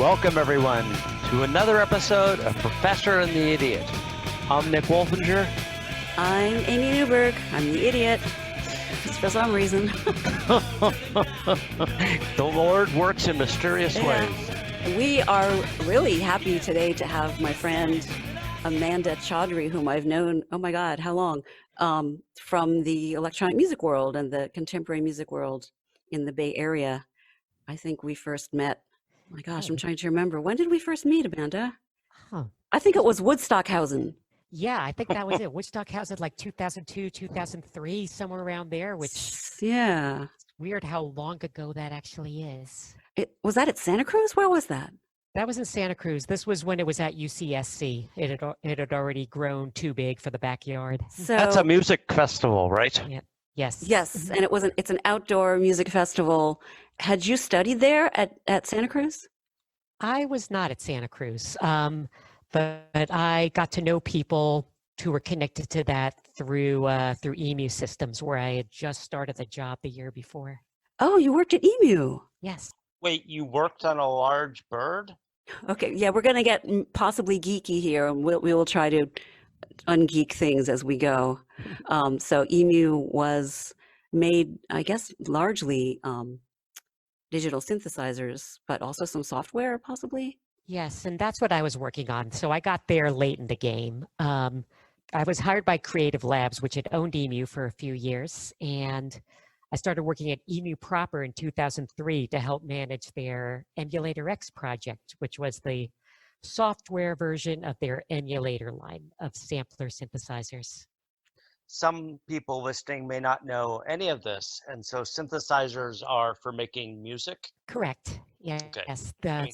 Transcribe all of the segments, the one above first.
Welcome, everyone, to another episode of Professor and the Idiot. I'm Nick Wolfinger. I'm Amy Newberg. I'm the idiot, just for some reason. The Lord works in mysterious ways. We are really happy today to have my friend Amanda Chaudhary, whom I've known, oh my God, how long? From the electronic music world and the contemporary music world in the Bay Area. I think we first met, oh my gosh, I'm trying to remember. When did we first meet, Amanda? I think it was Woodstockhausen. Yeah, I think that was it. Woodstockhausen, like 2002, 2003, somewhere around there, which yeah, it's weird how long ago that actually is. Was that at Santa Cruz? Where was that? That was in Santa Cruz. This was when it was at UCSC. It had already grown too big for the backyard. So That's a music festival, right? Yeah. Yes. Yes, and it's an outdoor music festival. Had you studied there at Santa Cruz? I was not at Santa Cruz, but I got to know people who were connected to that through EMU Systems, where I had just started the job the year before. Oh, you worked at EMU. Yes. Wait, you worked on a large bird? Okay, yeah, we're going to get possibly geeky here, and we will try to ungeek things as we go. So EMU was made, I guess, largely digital synthesizers, but also some software, possibly? Yes, and that's what I was working on. So I got there late in the game. I was hired by Creative Labs, which had owned EMU for a few years, and I started working at EMU proper in 2003 to help manage their Emulator X project, which was the software version of their emulator line of sampler synthesizers. Some people listening may not know any of this, and so synthesizers are for making music? Correct. Yes, Okay.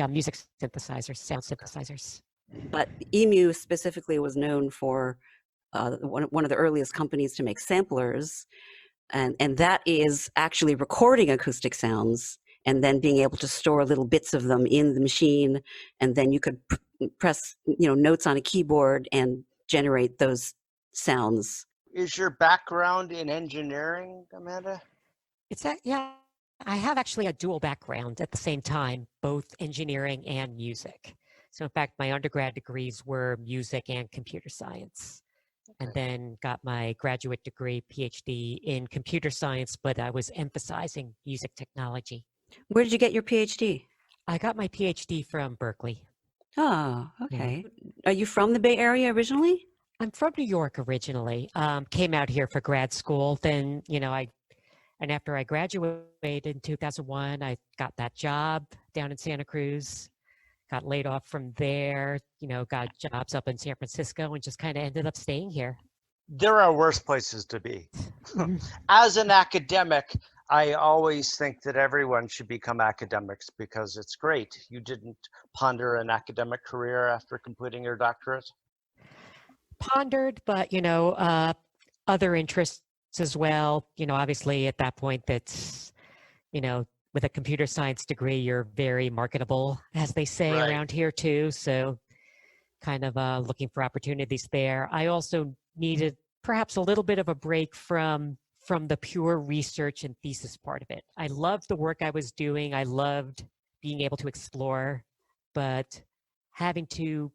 Music synthesizers, sound synthesizers. But EMU specifically was known for one of the earliest companies to make samplers, and that is actually recording acoustic sounds and then being able to store little bits of them in the machine, and then you could press notes on a keyboard and generate those sounds. Is your background in engineering, Amanda? I have actually a dual background at the same time, both engineering and music. So in fact, my undergrad degrees were music and computer science. And then got my graduate degree, Ph.D. in computer science, but I was emphasizing music technology. Where did you get your PhD? I got my Ph.D. from Berkeley. Oh, okay. Yeah. Are you from the Bay Area originally? I'm from New York originally. Came out here for grad school. Then, and after I graduated in 2001, I got that job down in Santa Cruz. Got laid off from there, got jobs up in San Francisco and just kind of ended up staying here. There are worse places to be. As an academic, I always think that everyone should become academics because it's great. You didn't ponder an academic career after completing your doctorate? Pondered, but, other interests as well. Obviously at that point that's, with a computer science degree, you're very marketable, as they say around here too. So kind of looking for opportunities there. I also needed perhaps a little bit of a break from the pure research and thesis part of it. I loved the work I was doing. I loved being able to explore, but having to,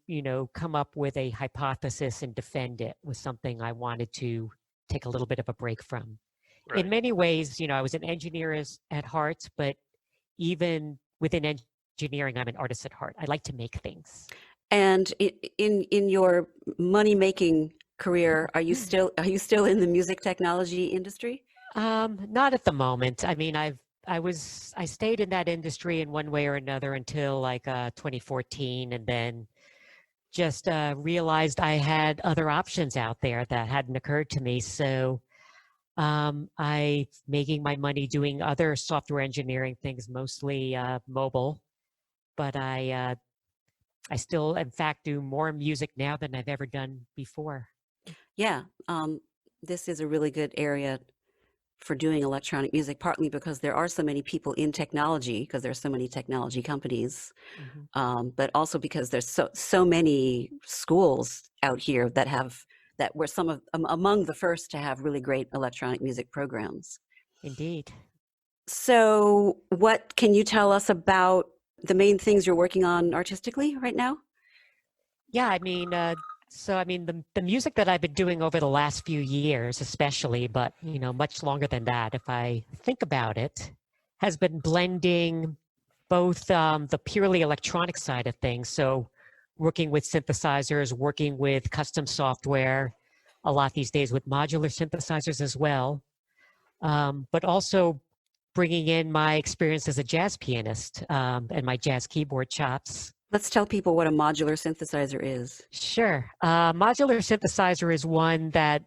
come up with a hypothesis and defend it was something I wanted to take a little bit of a break from. Right. In many ways, I was an engineer at heart, but even within engineering, I'm an artist at heart. I like to make things. And in your money-making career, are you still in the music technology industry? Not at the moment. I mean, I stayed in that industry in one way or another until like 2014, and then just realized I had other options out there that hadn't occurred to me. So I'm making my money doing other software engineering things, mostly mobile, but I still, in fact, do more music now than I've ever done before. Yeah, this is a really good area for doing electronic music, partly because there are so many people in technology, because there are so many technology companies, but also because there's so many schools out here that were among the first to have really great electronic music programs. Indeed. So what can you tell us about the main things you're working on artistically right now? Yeah, I mean, the music that I've been doing over the last few years, especially, but much longer than that, if I think about it, has been blending both the purely electronic side of things. So, working with synthesizers, working with custom software, a lot these days with modular synthesizers as well, but also bringing in my experience as a jazz pianist and my jazz keyboard chops. Let's tell people what a modular synthesizer is. Sure. Modular synthesizer is one that,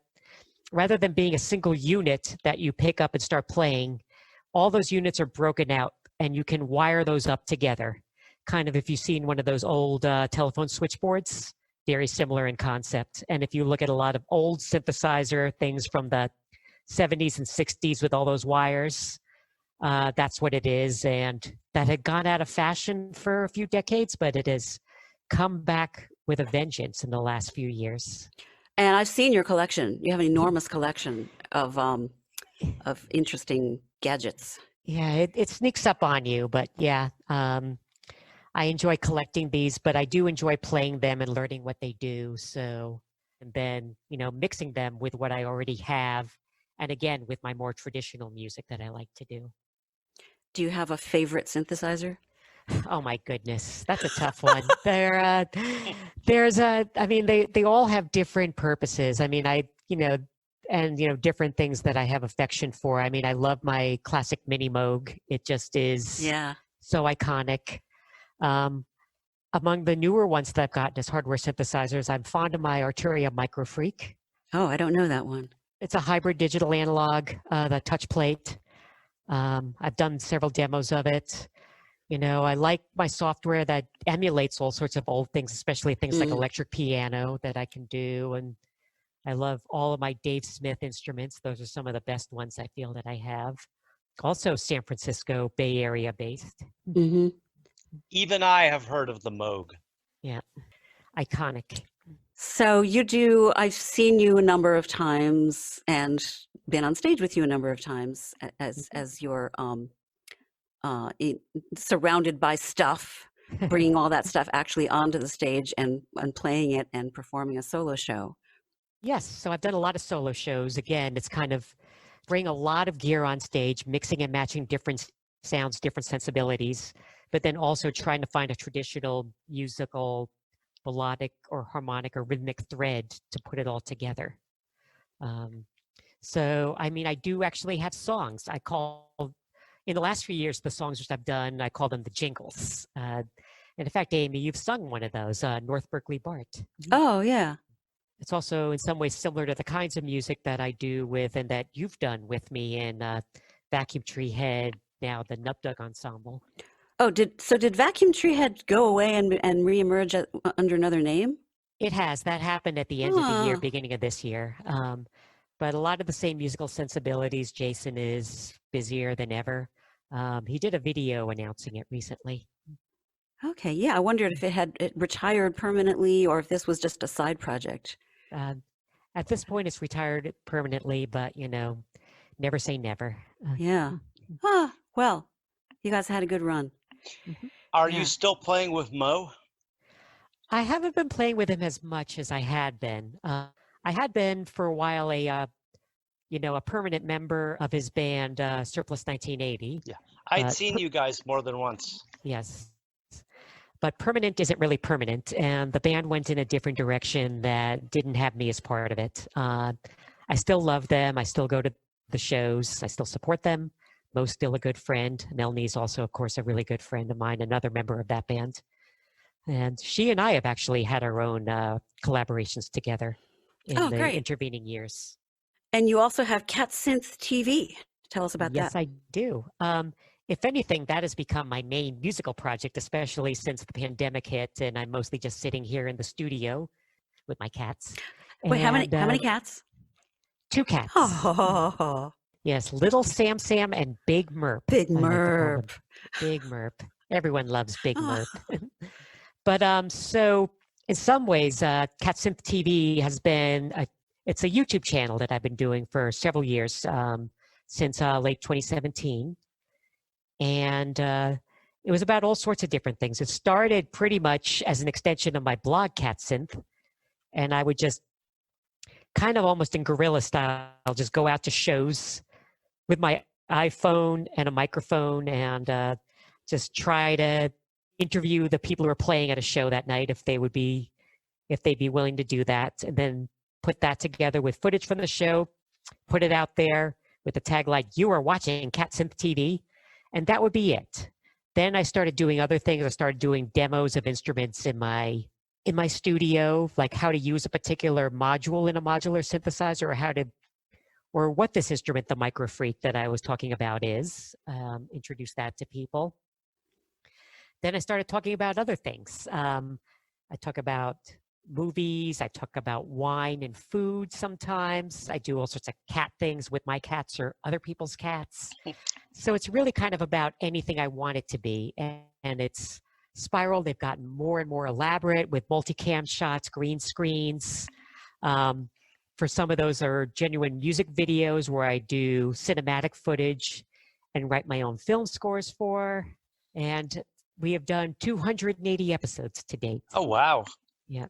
rather than being a single unit that you pick up and start playing, all those units are broken out and you can wire those up together. Kind of if you've seen one of those old telephone switchboards, very similar in concept. And if you look at a lot of old synthesizer things from the 70s and 60s with all those wires, that's what it is. And that had gone out of fashion for a few decades, but it has come back with a vengeance in the last few years. And I've seen your collection. You have an enormous collection of interesting gadgets. Yeah, it sneaks up on you, but yeah, I enjoy collecting these, but I do enjoy playing them and learning what they do. So, and then, mixing them with what I already have. And again, with my more traditional music that I like to do. Do you have a favorite synthesizer? Oh my goodness, that's a tough one. They all have different purposes. I mean, different things that I have affection for. I mean, I love my classic Mini Moog. It just is so iconic. Among the newer ones that I've gotten as hardware synthesizers, I'm fond of my Arturia Microfreak. Oh, I don't know that one. It's a hybrid digital analog, the touch plate. I've done several demos of it. I like my software that emulates all sorts of old things, especially things like electric piano that I can do. And I love all of my Dave Smith instruments. Those are some of the best ones I feel that I have. Also San Francisco Bay Area based. Mm-hmm. Even I have heard of the Moog. Yeah, iconic. So I've seen you a number of times and been on stage with you a number of times as you're surrounded by stuff, bringing all that stuff actually onto the stage and playing it and performing a solo show. Yes, so I've done a lot of solo shows. Again, it's kind of bring a lot of gear on stage, mixing and matching different sounds, different sensibilities, but then also trying to find a traditional musical melodic or harmonic or rhythmic thread to put it all together. So, I mean, I do actually have songs. In the last few years, the songs which I've done, I call them the jingles. And in fact, Amy, you've sung one of those, North Berkeley Bart. Oh, yeah. It's also in some ways similar to the kinds of music that I do with and that you've done with me in Vacuum Tree Head, now the Nupdug Ensemble. Oh, did Vacuum Tree Head go away and reemerge under another name? It has. That happened at the end of the year, beginning of this year. But a lot of the same musical sensibilities. Jason is busier than ever. He did a video announcing it recently. Okay, yeah. I wondered if it retired permanently or if this was just a side project. At this point, it's retired permanently, but, never say never. Yeah. Well, you guys had a good run. Are you still playing with Mo? I haven't been playing with him as much as I had been. I had been for a while a permanent member of his band, Surplus 1980. Yeah, I'd seen you guys more than once. Yes. But permanent isn't really permanent, and the band went in a different direction that didn't have me as part of it. I still love them. I still go to the shows. I still support them. Mo's still a good friend. Melnie's also, of course, a really good friend of mine, another member of that band. And she and I have actually had our own collaborations together in the intervening years. And you also have Cat Synth TV. Tell us about that. Yes, I do. If anything, that has become my main musical project, especially since the pandemic hit, and I'm mostly just sitting here in the studio with my cats. Wait, how many cats? 2 cats. Oh. Yes, Little Sam Sam and Big Merp. Big Merp. Big Merp. Everyone loves Big Merp. But so in some ways, Cat Synth TV has been it's a YouTube channel that I've been doing for several years, since late 2017. And it was about all sorts of different things. It started pretty much as an extension of my blog, Cat Synth, and I would just kind of almost in guerrilla style, just go out to shows with my iPhone and a microphone and just try to interview the people who were playing at a show that night if they'd be willing to do that, and then put that together with footage from the show, put it out there with the tagline, "You are watching Cat Synth TV," and that would be it. Then I started doing other things. I started doing demos of instruments in my studio, like how to use a particular module in a modular synthesizer, or what this instrument, the Microfreak that I was talking about is, introduce that to people. Then I started talking about other things. I talk about movies, I talk about wine and food sometimes. I do all sorts of cat things with my cats or other people's cats. So it's really kind of about anything I want it to be. And it's spiraled. They've gotten more and more elaborate with multicam shots, green screens. For some of those are genuine music videos where I do cinematic footage and write my own film scores for. And we have done 280 episodes to date. Oh, wow. Yeah.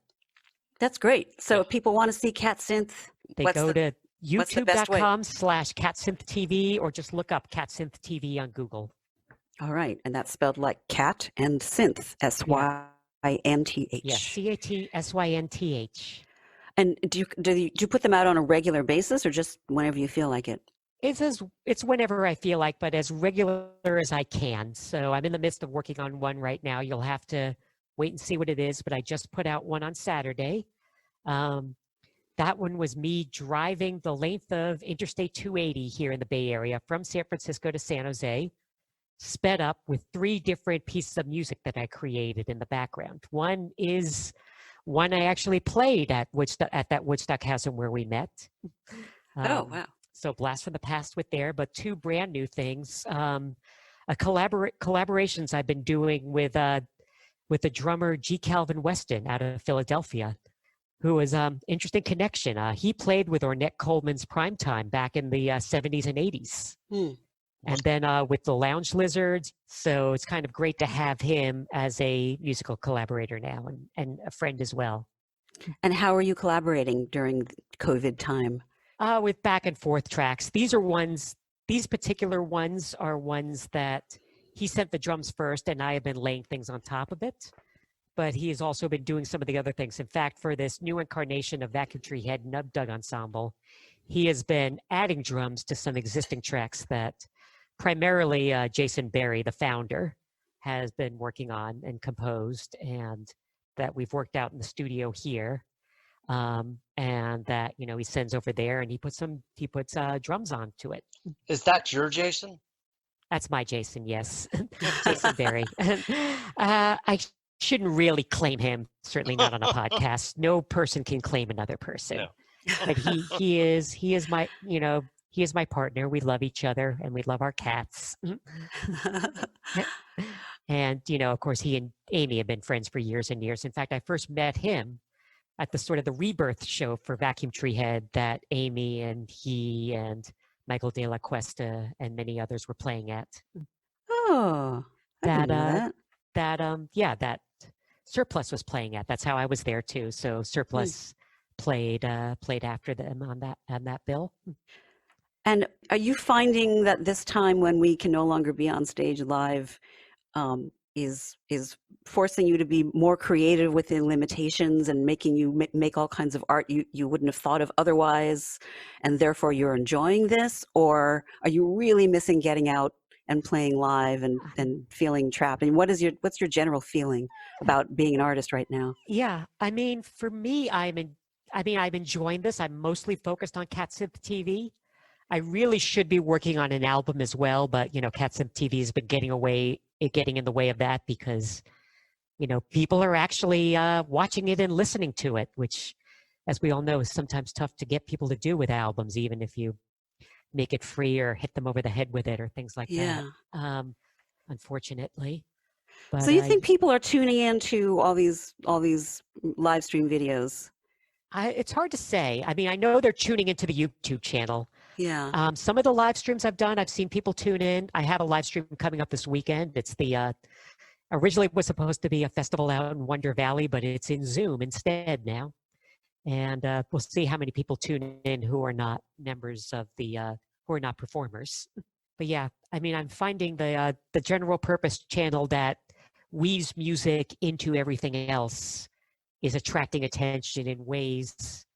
That's great. So if people want to see Cat Synth, They go to what's the best way? youtube.com/catsynth.tv or just look up Cat Synth TV on Google. All right. And that's spelled like cat and synth, S-Y-N-T-H. Yeah, CATSYNTH. And do you put them out on a regular basis or just whenever you feel like it? It's whenever I feel like, but as regular as I can. So I'm in the midst of working on one right now. You'll have to wait and see what it is, but I just put out one on Saturday. That one was me driving the length of Interstate 280 here in the Bay Area from San Francisco to San Jose, sped up with 3 different pieces of music that I created in the background. One is one I actually played at that Woodstock house and where we met. Oh, wow. So Blast from the Past with there, but 2 brand new things. Collaborations I've been doing with the drummer G. Calvin Weston out of Philadelphia, who is interesting connection. He played with Ornette Coleman's Primetime back in the 70s and 80s. And then with the Lounge Lizards. So it's kind of great to have him as a musical collaborator now and a friend as well. And how are you collaborating during COVID time? With back and forth tracks. These particular ones are ones that he sent the drums first and I have been laying things on top of it. But he has also been doing some of the other things. In fact, for this new incarnation of Vacuum Tree Head Nub Dug Ensemble, he has been adding drums to some existing tracks that primarily Jason Berry, the founder, has been working on and composed, and that we've worked out in the studio here. And that, he sends over there and he puts drums onto it. Is that your Jason? That's my Jason, yes. Jason Berry. I shouldn't really claim him, certainly not on a podcast. No person can claim another person. No. But he is my partner. We love each other and we love our cats. And, of course, he and Amy have been friends for years and years. In fact, I first met him at the sort of the rebirth show for Vacuum Tree Head that Amy and he and Michael De La Cuesta and many others were playing at. Oh, I didn't know that. That Surplus was playing at. That's how I was there too. So Surplus played after them on that bill. And are you finding that this time when we can no longer be on stage live is forcing you to be more creative within limitations and making you make all kinds of art you wouldn't have thought of otherwise, and therefore you're enjoying this? Or are you really missing getting out and playing live and feeling trapped? And what's your general feeling about being an artist right now? Yeah, I mean, for me, I'm enjoying this. I'm mostly focused on Cat Synth TV. I really should be working on an album as well, but Cat Synth TV has been getting in the way of that because people are actually watching it and listening to it, which, as we all know, is sometimes tough to get people to do with albums, even if you make it free or hit them over the head with it or things like that. Unfortunately. But so you think people are tuning into all these live stream videos? It's hard to say. I mean, I know they're tuning into the YouTube channel. Yeah. Some of the live streams I've done, I've seen people tune in. I have a live stream coming up this weekend. It's the originally it was supposed to be a festival out in Wonder Valley, but it's in Zoom instead now. And we'll see how many people tune in who are not members of the who are not performers. But yeah, I mean, I'm finding the general purpose channel that weaves music into everything else is attracting attention in ways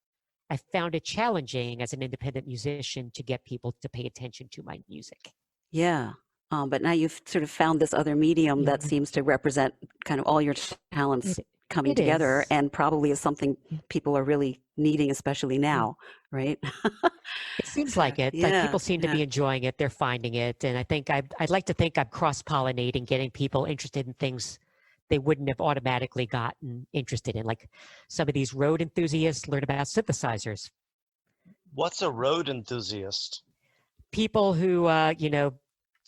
I found it challenging as an independent musician to get people to pay attention to my music. Yeah. But now you've sort of found this other medium that Yeah. seems to represent kind of all your talents coming it together, is. and probably is something people are really needing, especially now, right? It seems like it. Like Yeah. people seem to be enjoying it. They're finding it. And I think I'd like to think I'm cross-pollinating, getting people interested in things they wouldn't have automatically gotten interested in. Like some of these road enthusiasts learn about synthesizers. What's a road enthusiast? People who,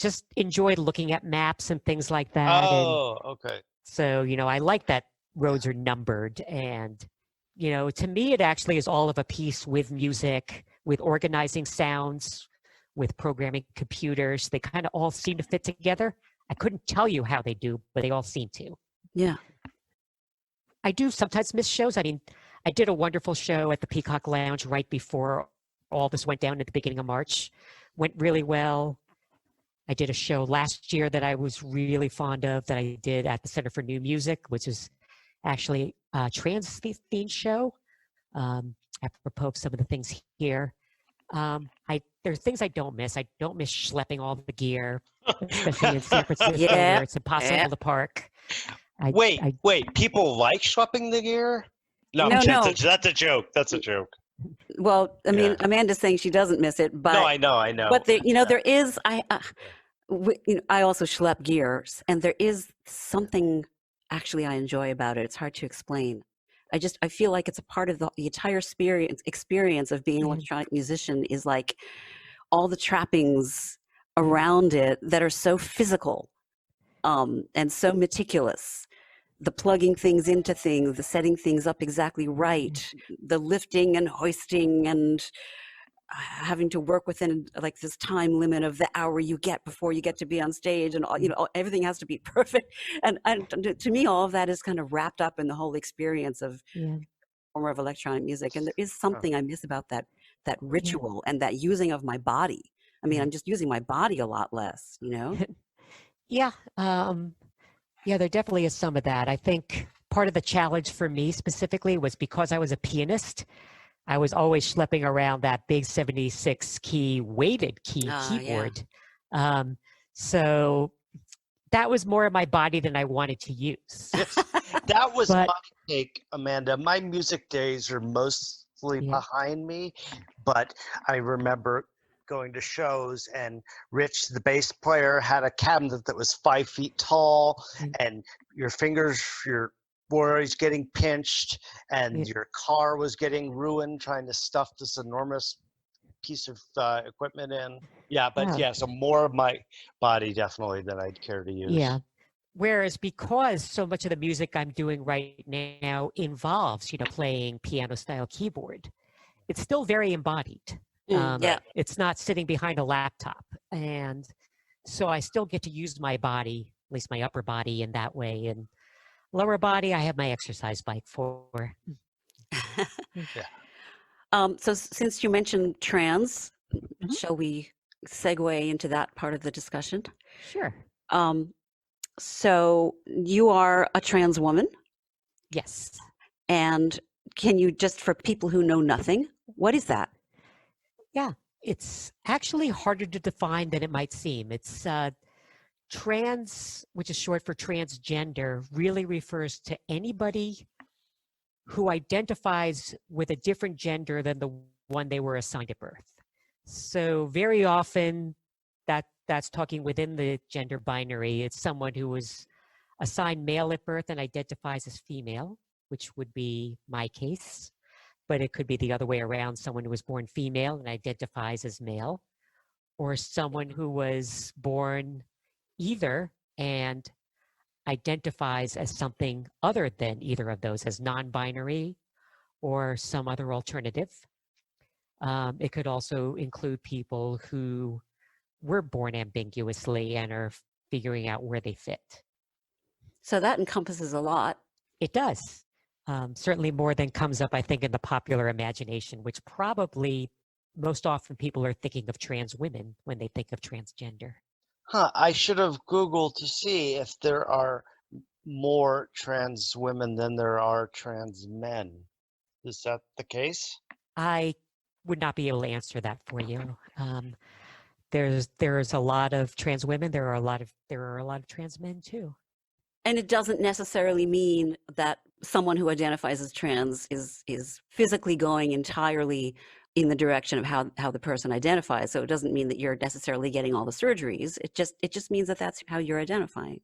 just enjoy looking at maps and things like that. Oh, okay. So, I like that roads are numbered. And, to me, it actually is all of a piece with music, with organizing sounds, with programming computers. They kind of all seem to fit together. I couldn't tell you how they do, but they all seem to. Yeah. I do sometimes miss shows. I mean, I did a wonderful show at the Peacock Lounge right before all this went down at the beginning of March. Went really well. I did a show last year that I was really fond of that I did at the Center for New Music, which is actually a trans-themed show, apropos of some of the things here. There's things I don't miss. I don't miss schlepping all the gear, especially in San Francisco where it's impossible to park. Wait. People like schlepping the gear? No, No. that's a joke. That's a joke. Well, I mean, Amanda's saying she doesn't miss it, but No, I know. But there, there is. I also schlep gears, and there is something actually I enjoy about it. It's hard to explain. I feel like it's a part of the entire experience of being an electronic musician is like all the trappings around it that are so physical, and so meticulous. The plugging things into things, the setting things up exactly right, the lifting and hoisting and having to work within like this time limit of the hour you get before you get to be on stage, and everything has to be perfect. And to me, all of that is kind of wrapped up in the whole experience of form of electronic music. And there is something I miss about that ritual and that using of my body. I mean, I'm just using my body a lot less, Yeah. There definitely is some of that. I think part of the challenge for me specifically was because I was a pianist, I was always schlepping around that big 76 key weighted keyboard. So that was more of my body than I wanted to use. That was my take, Amanda. My music days are mostly behind me, but I remember going to shows, and Rich, the bass player, had a cabinet that was 5 feet tall, and your fingers, were always getting pinched, and your car was getting ruined trying to stuff this enormous piece of equipment in. So more of my body definitely than I'd care to use. Yeah. Whereas because so much of the music I'm doing right now involves, playing piano style keyboard, it's still very embodied. It's not sitting behind a laptop. And so I still get to use my body, at least my upper body in that way. And lower body, I have my exercise bike for. So since you mentioned trans, shall we segue into that part of the discussion? Sure. So you are a trans woman? Yes. And can you, just for people who know nothing, what is that? Yeah, it's actually harder to define than it might seem. It's trans, which is short for transgender, really refers to anybody who identifies with a different gender than the one they were assigned at birth. So very often that's talking within the gender binary. It's someone who was assigned male at birth and identifies as female, which would be my case. But it could be the other way around, someone who was born female and identifies as male, or someone who was born either and identifies as something other than either of those, as non-binary or some other alternative. It could also include people who were born ambiguously and are figuring out where they fit. So that encompasses a lot. It does. Certainly more than comes up, I think, in the popular imagination, which probably most often people are thinking of trans women when they think of transgender. Huh, I should have Googled to see if there are more trans women than there are trans men. Is that the case? I would not be able to answer that for you. There's a lot of trans women. There are a lot of trans men too. And it doesn't necessarily mean that someone who identifies as trans is physically going entirely in the direction of how the person identifies. So it doesn't mean that you're necessarily getting all the surgeries. It just means that that's how you're identifying.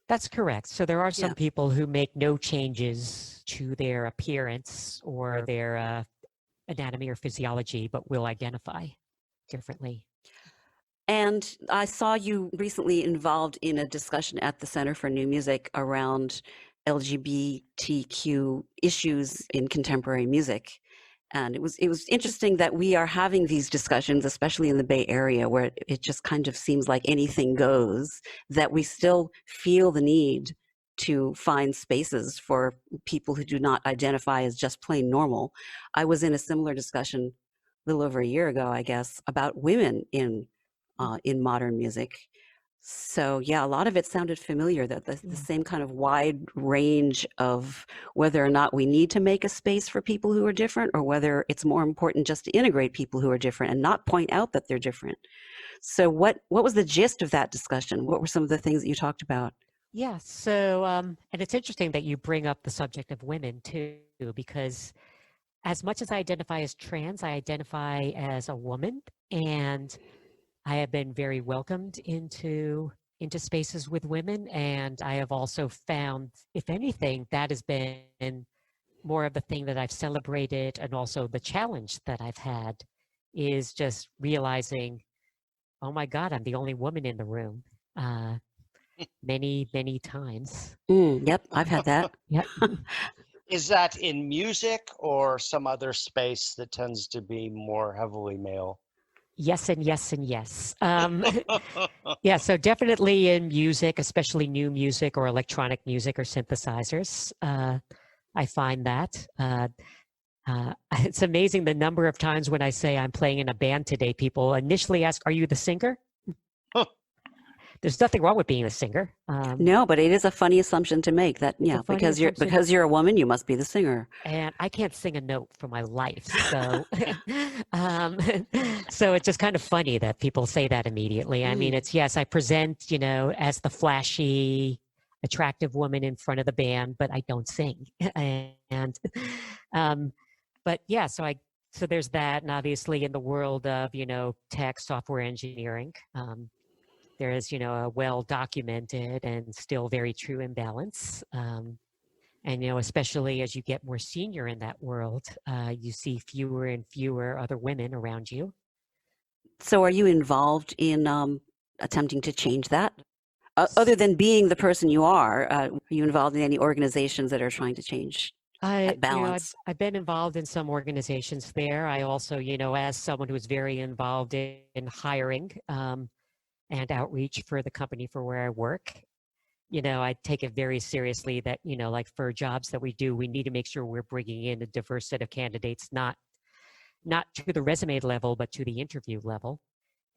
That's correct. So there are some people who make no changes to their appearance or their anatomy or physiology, but will identify differently. And I saw you recently involved in a discussion at the Center for New Music around LGBTQ issues in contemporary music. And it was interesting that we are having these discussions, especially in the Bay Area, where it just kind of seems like anything goes, that we still feel the need to find spaces for people who do not identify as just plain normal. I was in a similar discussion a little over a year ago, I guess, about women in modern music. So yeah, a lot of it sounded familiar, that the same kind of wide range of whether or not we need to make a space for people who are different, or whether it's more important just to integrate people who are different and not point out that they're different. So what was the gist of that discussion? What were some of the things that you talked about? Yeah, so, and it's interesting that you bring up the subject of women too, because as much as I identify as trans, I identify as a woman, and I have been very welcomed into spaces with women, and I have also found, if anything, that has been more of the thing that I've celebrated, and also the challenge that I've had is just realizing, oh my God, I'm the only woman in the room. Many, many times. Yep, I've had that. Yep. Is that in music or some other space that tends to be more heavily male? Yes, and yes, and yes. Yeah, so definitely in music, especially new music or electronic music or synthesizers, I find that. It's amazing the number of times when I say I'm playing in a band today, people initially ask, "Are you the singer?" There's nothing wrong with being a singer. No, but it is a funny assumption to make that, yeah, because you're a woman, you must be the singer. And I can't sing a note for my life, so so it's just kind of funny that people say that immediately. I mean, it's, yes, I present, as the flashy, attractive woman in front of the band, but I don't sing. And but yeah, so there's that, and obviously in the world of tech, software engineering. There is, a well-documented and still very true imbalance. And, especially as you get more senior in that world, you see fewer and fewer other women around you. So are you involved in attempting to change that? Other than being the person you are you involved in any organizations that are trying to change that balance? I've been involved in some organizations there. I also, as someone who is very involved in hiring, and outreach for the company for where I work, I take it very seriously that, like for jobs that we do, we need to make sure we're bringing in a diverse set of candidates, not to the resume level, but to the interview level.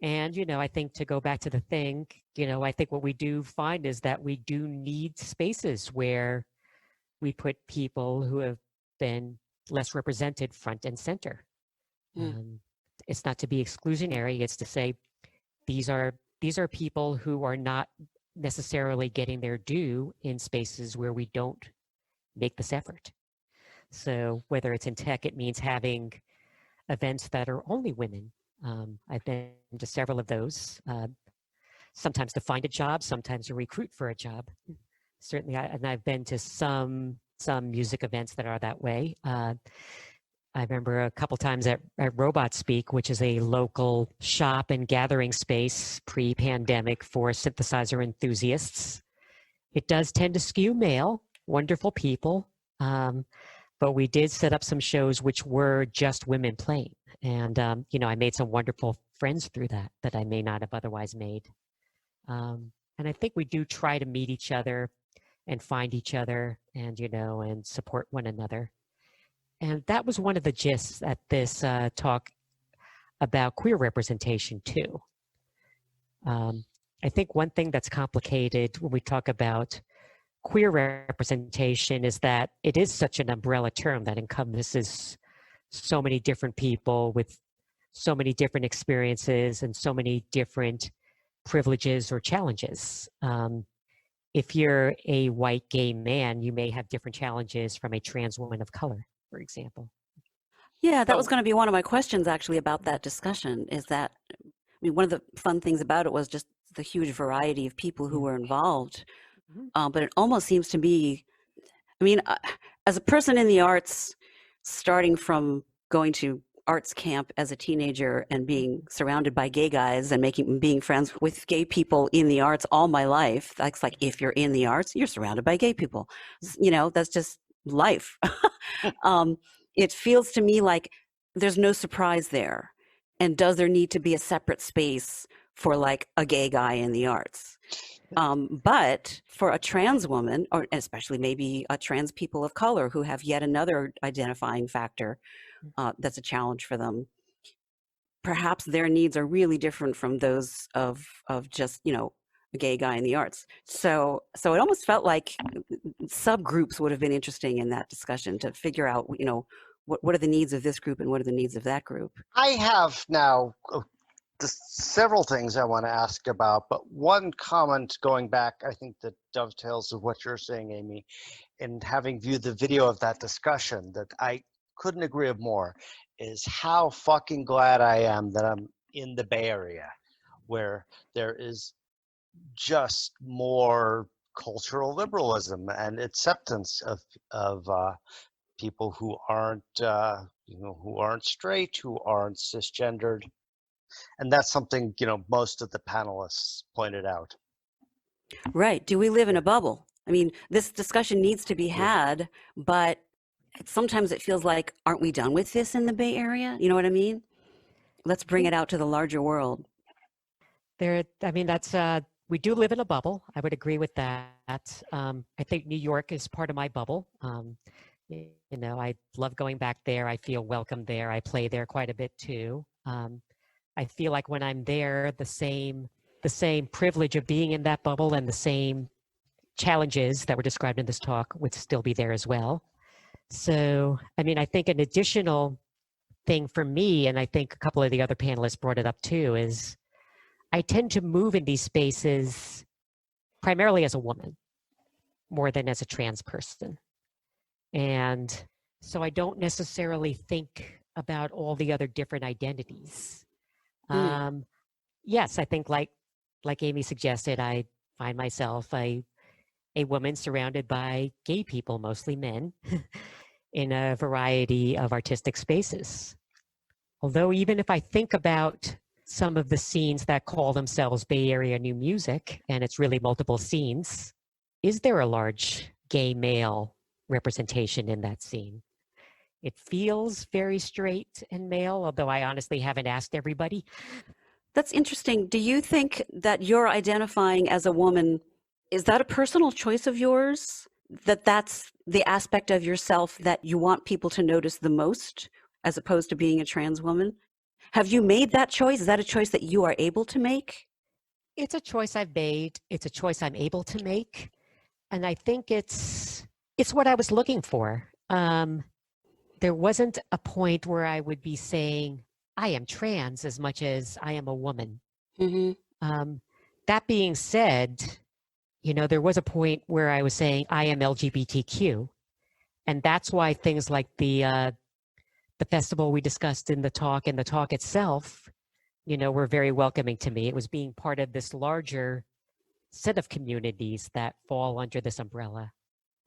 And, I think to go back to the thing, I think what we do find is that we do need spaces where we put people who have been less represented front and center. It's not to be exclusionary. It's to say, these are people who are not necessarily getting their due in spaces where we don't make this effort. So whether it's in tech, it means having events that are only women. I've been to several of those, sometimes to find a job, sometimes to recruit for a job. Certainly, and I've been to some music events that are that way. I remember a couple times at Robot Speak, which is a local shop and gathering space pre-pandemic for synthesizer enthusiasts. It does tend to skew male, wonderful people, but but we did set up some shows which were just women playing. And, I made some wonderful friends through that I may not have otherwise made. And I think we do try to meet each other and find each other and, and support one another. And that was one of the gists at this talk about queer representation too. I think one thing that's complicated when we talk about queer representation is that it is such an umbrella term that encompasses so many different people with so many different experiences and so many different privileges or challenges. If you're a white gay man, you may have different challenges from a trans woman of color, for example. Yeah, that was going to be one of my questions actually about that discussion, is that, I mean, one of the fun things about it was just the huge variety of people who were involved. But it almost seems to me, I mean, as a person in the arts, starting from going to arts camp as a teenager and being surrounded by gay guys and being friends with gay people in the arts all my life, that's like, if you're in the arts, you're surrounded by gay people. That's just life. It feels to me like there's no surprise there. And does there need to be a separate space for like a gay guy in the arts? But for a trans woman, or especially maybe a trans people of color who have yet another identifying factor that's a challenge for them, perhaps their needs are really different from those of just, a gay guy in the arts. So it almost felt like subgroups would have been interesting in that discussion to figure out, what are the needs of this group and what are the needs of that group. I have now several things I want to ask about, but one comment going back, I think that dovetails with what you're saying, Amy, and having viewed the video of that discussion that I couldn't agree more, is how fucking glad I am that I'm in the Bay Area, where there is just more cultural liberalism and acceptance of people who aren't who aren't straight, who aren't cisgendered. And that's something, most of the panelists pointed out. Right. Do we live in a bubble? I mean, this discussion needs to be had, but sometimes it feels like, aren't we done with this in the Bay Area? You know what I mean? Let's bring it out to the larger world. We do live in a bubble. I would agree with that. I think New York is part of my bubble. I love going back there. I feel welcome there. I play there quite a bit too. I feel like when I'm there, the same privilege of being in that bubble and the same challenges that were described in this talk would still be there as well. So, I think an additional thing for me, and I think a couple of the other panelists brought it up too, is I tend to move in these spaces primarily as a woman more than as a trans person. And so I don't necessarily think about all the other different identities. Yes, I think like Amy suggested, I find myself a woman surrounded by gay people, mostly men, in a variety of artistic spaces. Although even if I think about some of the scenes that call themselves Bay Area New Music, and it's really multiple scenes, is there a large gay male representation in that scene? It feels very straight and male, although I honestly haven't asked everybody. That's interesting. Do you think that you're identifying as a woman, is that a personal choice of yours? That's the aspect of yourself that you want people to notice the most, as opposed to being a trans woman? Have you made that choice? Is that a choice that you are able to make? It's a choice I've made. It's a choice I'm able to make. And I think it's what I was looking for. There wasn't a point where I would be saying, I am trans as much as I am a woman. That being said, there was a point where I was saying I am LGBTQ. And that's why things like the festival we discussed in the talk and the talk itself, were very welcoming to me. It was being part of this larger set of communities that fall under this umbrella.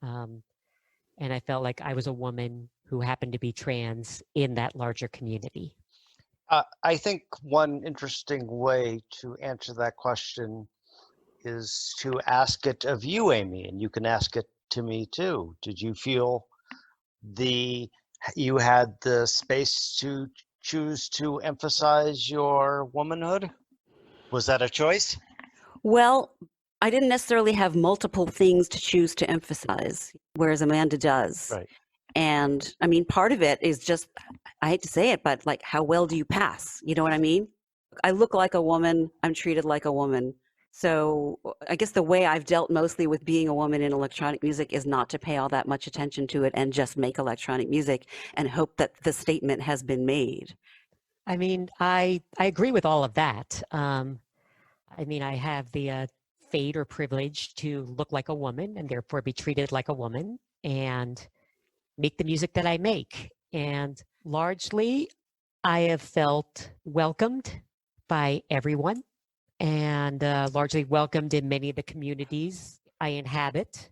And I felt like I was a woman who happened to be trans in that larger community. I think one interesting way to answer that question is to ask it of you, Amy, and you can ask it to me too. Did you feel you had the space to choose to emphasize your womanhood? Was that a choice? Well, I didn't necessarily have multiple things to choose to emphasize, whereas Amanda does. Right. And I mean, part of it is just, I hate to say it, but like, how well do you pass? You know what I mean? I look like a woman, I'm treated like a woman. So I guess the way I've dealt mostly with being a woman in electronic music is not to pay all that much attention to it and just make electronic music and hope that the statement has been made. I mean, I agree with all of that. I mean, I have the fate or privilege to look like a woman and therefore be treated like a woman and make the music that I make. And largely, I have felt welcomed by everyone and largely welcomed in many of the communities I inhabit.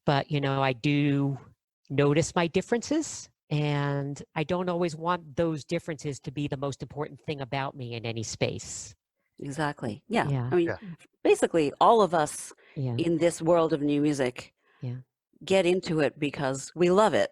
But, you know, I do notice my differences, and I don't always want those differences to be the most important thing about me in any space. Exactly. Yeah. Yeah. I mean, Yeah. basically, all of us Yeah. in this world of new music Yeah. get into it because we love it.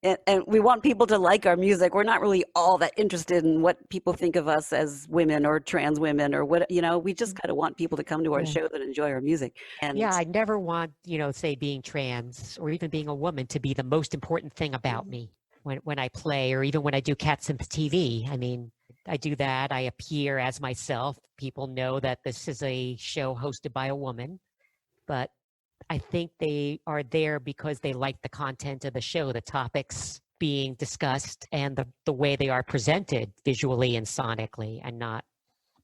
And we want people to like our music. We're not really all that interested in what people think of us as women or trans women or what, you know, we just kind of want people to come to our Yeah. show that enjoy our music. And Yeah, I never want, you know, say being trans or even being a woman to be the most important thing about me when I play or even when I do Cat Sims TV. I mean, I do that. I appear as myself. People know that this is a show hosted by a woman, but I think they are there because they like the content of the show, the topics being discussed and the way they are presented visually and sonically, and not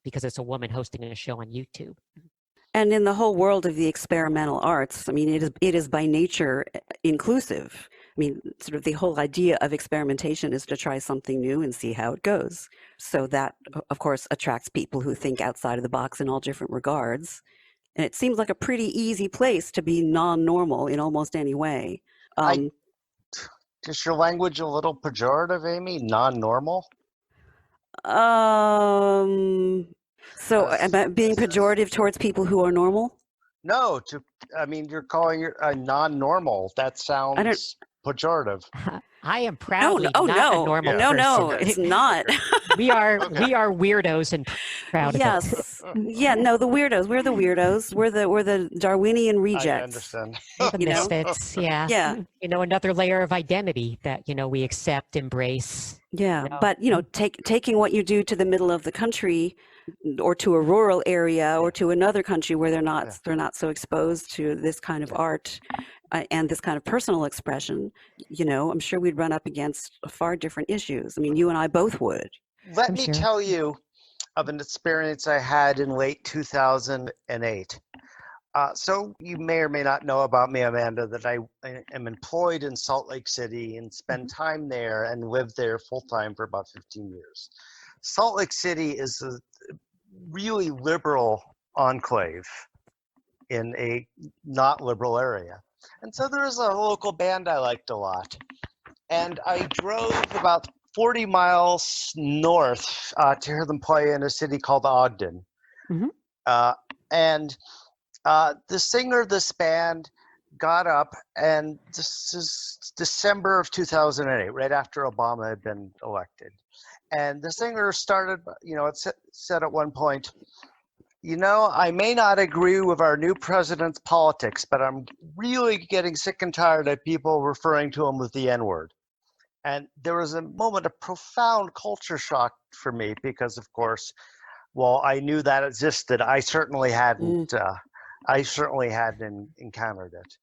because it's a woman hosting a show on YouTube. And in the whole world of the experimental arts, I mean, it is by nature inclusive. I mean, sort of the whole idea of experimentation is to try something new and see how it goes. So that, of course, attracts people who think outside of the box in all different regards. And it seems like a pretty easy place to be non-normal in almost any way. Is your language a little pejorative, Amy? Non-normal? So am I being pejorative towards people who are normal? No, I mean, you're calling it a non-normal. That sounds pejorative. I am No, proudly oh not a no, normal no, person. no, it's not. we are Okay. weirdos and proud of it. Yes, yeah, no, the weirdos. We're the weirdos. We're the Darwinian I rejects. understand. We're the You know? misfits, yeah. Yeah, You know, another layer of identity that, you know, we accept, embrace. yeah. You know. But you know, taking what you do to the middle of the country, or to a rural area, or to another country where they're not so exposed to this kind of art. And this kind of personal expression, you know, I'm sure we'd run up against far different issues. I mean, you and I both would. Let I'm me sure. tell you of an experience I had in late 2008. So you may or may not know about me, Amanda, that I am employed in Salt Lake City and spend time there and lived there full time for about 15 years. Salt Lake City is a really liberal enclave in a not liberal area. And so there was a local band I liked a lot. And I drove about 40 miles north to hear them play in a city called Ogden. Mhm. And the singer of this band got up, and this is December of 2008, right after Obama had been elected. And the singer started, you know, it said at one point, you know, I may not agree with our new president's politics, but I'm really getting sick and tired of people referring to him with the N-word. And there was a moment of profound culture shock for me because, of course, well, I knew that existed. I certainly hadn't. I certainly hadn't encountered it.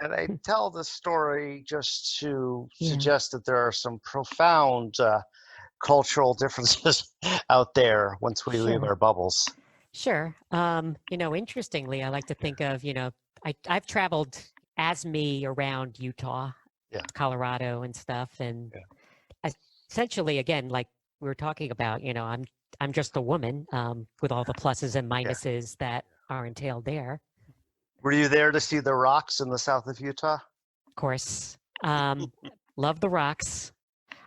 And I tell this story just to suggest that there are some profound cultural differences out there once we leave our bubbles. Sure. You know, interestingly, I like to think of, you know, I've traveled as me around Utah, Colorado and stuff. And essentially, again, like we were talking about, you know, I'm just a woman with all the pluses and minuses that are entailed there. Were you there to see the rocks in the south of Utah? Of course. Love the rocks.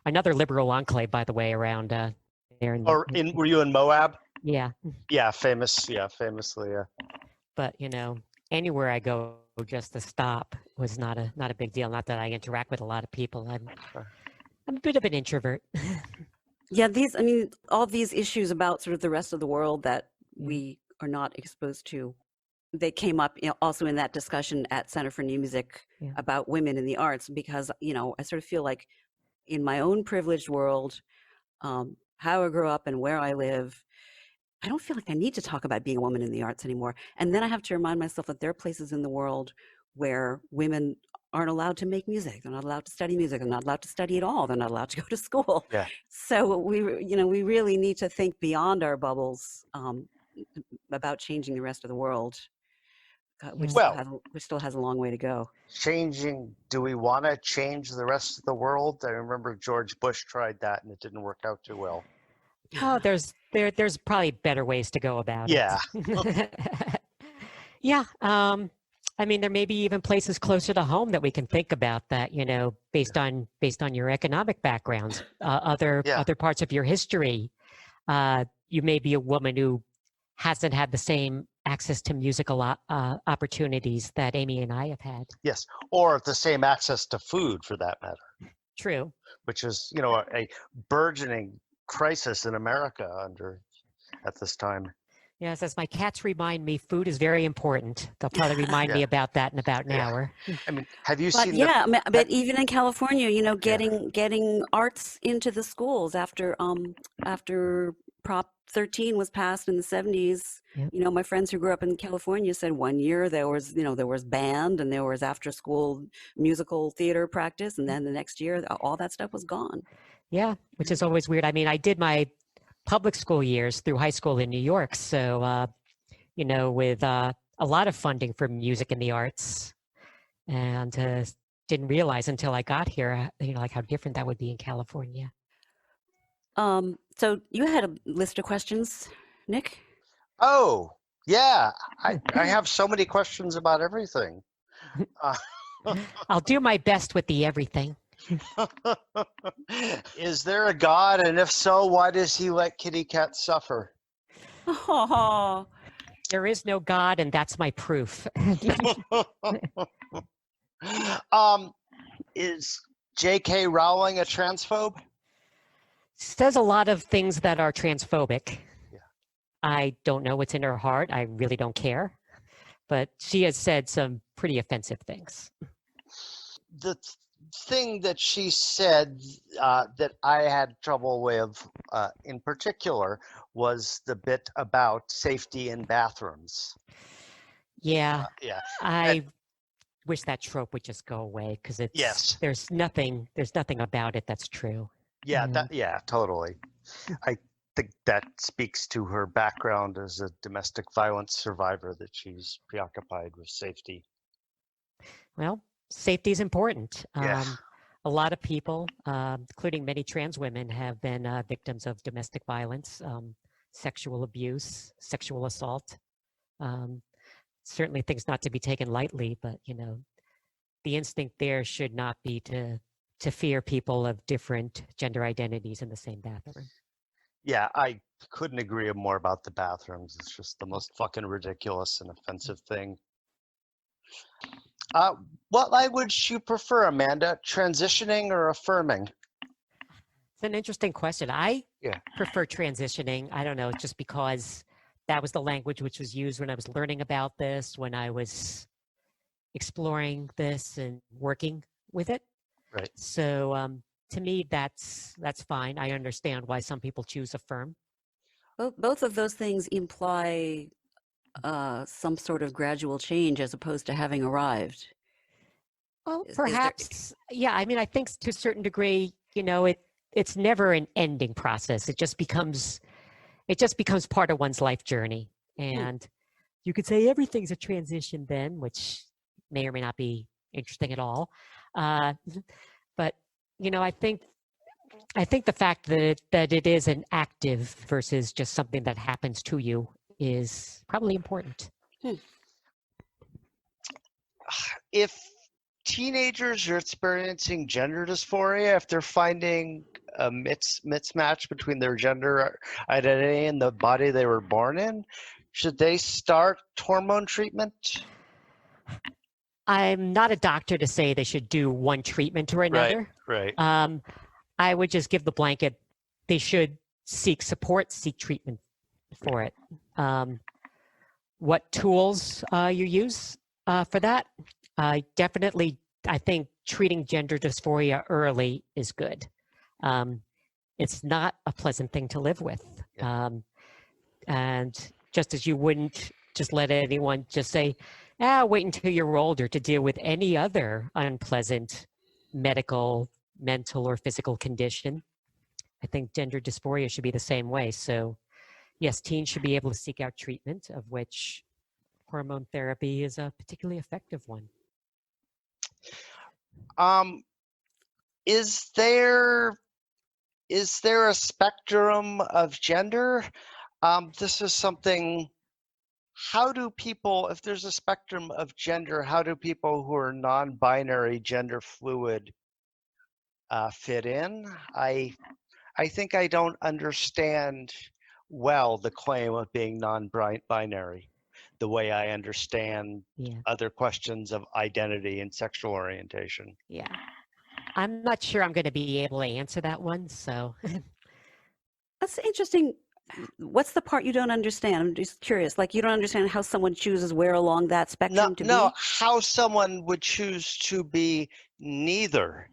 Another liberal enclave, by the way, around there. Were you in Moab? Yeah. Yeah, famously, yeah. But, you know, anywhere I go just to stop was not a big deal. Not that I interact with a lot of people. I'm Sure. I'm a bit of an introvert. Yeah, I mean, all these issues about sort of the rest of the world that Mm. we are not exposed to, they came up, also in that discussion at Center for New Music Yeah. about women in the arts, because, I sort of feel like in my own privileged world, how I grew up and where I live, I don't feel like I need to talk about being a woman in the arts anymore. And then I have to remind myself that there are places in the world where women aren't allowed to make music. They're not allowed to study music. They're not allowed to study at all. They're not allowed to go to school. Yeah. So we really need to think beyond our bubbles about changing the rest of the world, which Well, still has a long way to go. do we want to change the rest of the world? I remember George Bush tried that and it didn't work out too well. Oh, there's probably better ways to go about Yeah. it. Yeah. I mean, there may be even places closer to home that we can think about that, based on your economic backgrounds, other parts of your history. You may be a woman who hasn't had the same access to musical opportunities that Amy and I have had. Yes, or the same access to food for that matter. True. Which is, a burgeoning crisis in America at this time. Yes, as my cats remind me, food is very important. They'll probably remind me about that in about an hour. I mean, have you But seen but even in California, getting arts into the schools after Prop 13 was passed in the 70s. Yep. My friends who grew up in California said one year there was band and there was after school musical theater practice, and then the next year all that stuff was gone. Yeah, which is always weird. I mean, I did my public school years through high school in New York, so with a lot of funding for music and the arts, and didn't realize until I got here, like how different that would be in California. So you had a list of questions, Nick? Oh, yeah. I have so many questions about everything. I'll do my best with the everything. Is there a God? And if so, why does he let kitty cats suffer? Oh. There is no God, and that's my proof. Is J.K. Rowling a transphobe? Says a lot of things that are transphobic. Yeah. I don't know what's in her heart. I really don't care. But she has said some pretty offensive things. The thing that she said that I had trouble with in particular was the bit about safety in bathrooms. Yeah. Yeah. I wish that trope would just go away because there's nothing about it that's true. Yeah, totally. I think that speaks to her background as a domestic violence survivor, that she's preoccupied with safety. Well, safety is important. Yeah. A lot of people, including many trans women, have been victims of domestic violence, sexual abuse, sexual assault. Certainly things not to be taken lightly, but the instinct there should not be to fear people of different gender identities in the same bathroom. Yeah, I couldn't agree more about the bathrooms. It's just the most fucking ridiculous and offensive thing. What language do you prefer, Amanda? Transitioning or affirming? It's an interesting question. I prefer transitioning. I don't know, just because that was the language which was used when I was learning about this, when I was exploring this and working with it. Right. So to me, that's fine. I understand why some people choose affirm. Well, both of those things imply some sort of gradual change as opposed to having arrived. Well, perhaps, yeah. I mean, I think to a certain degree, it's never an ending process. It just becomes part of one's life journey. And you could say everything's a transition then, which may or may not be interesting at all. But I think the fact that it is an active versus just something that happens to you is probably important. If teenagers are experiencing gender dysphoria, if they're finding a mismatch between their gender identity and the body they were born in, should they start hormone treatment? I'm not a doctor to say they should do one treatment or another. Right. I would just give the blanket, they should seek support, seek treatment for it. What tools you use for that? Definitely, I think treating gender dysphoria early is good. It's not a pleasant thing to live with. And just as you wouldn't just let anyone just say, wait until you're older to deal with any other unpleasant medical, mental, or physical condition, I think gender dysphoria should be the same way. So yes, teens should be able to seek out treatment, of which hormone therapy is a particularly effective one. Is there a spectrum of gender? This is something, how do people, if there's a spectrum of gender, how do people who are non-binary, gender fluid fit in? I think I don't understand well the claim of being non-binary the way I understand other questions of identity and sexual orientation. Yeah. I'm not sure I'm going to be able to answer that one, so. That's interesting. What's the part you don't understand? I'm just curious. Like, you don't understand how someone chooses where along that spectrum to be? No, how someone would choose to be neither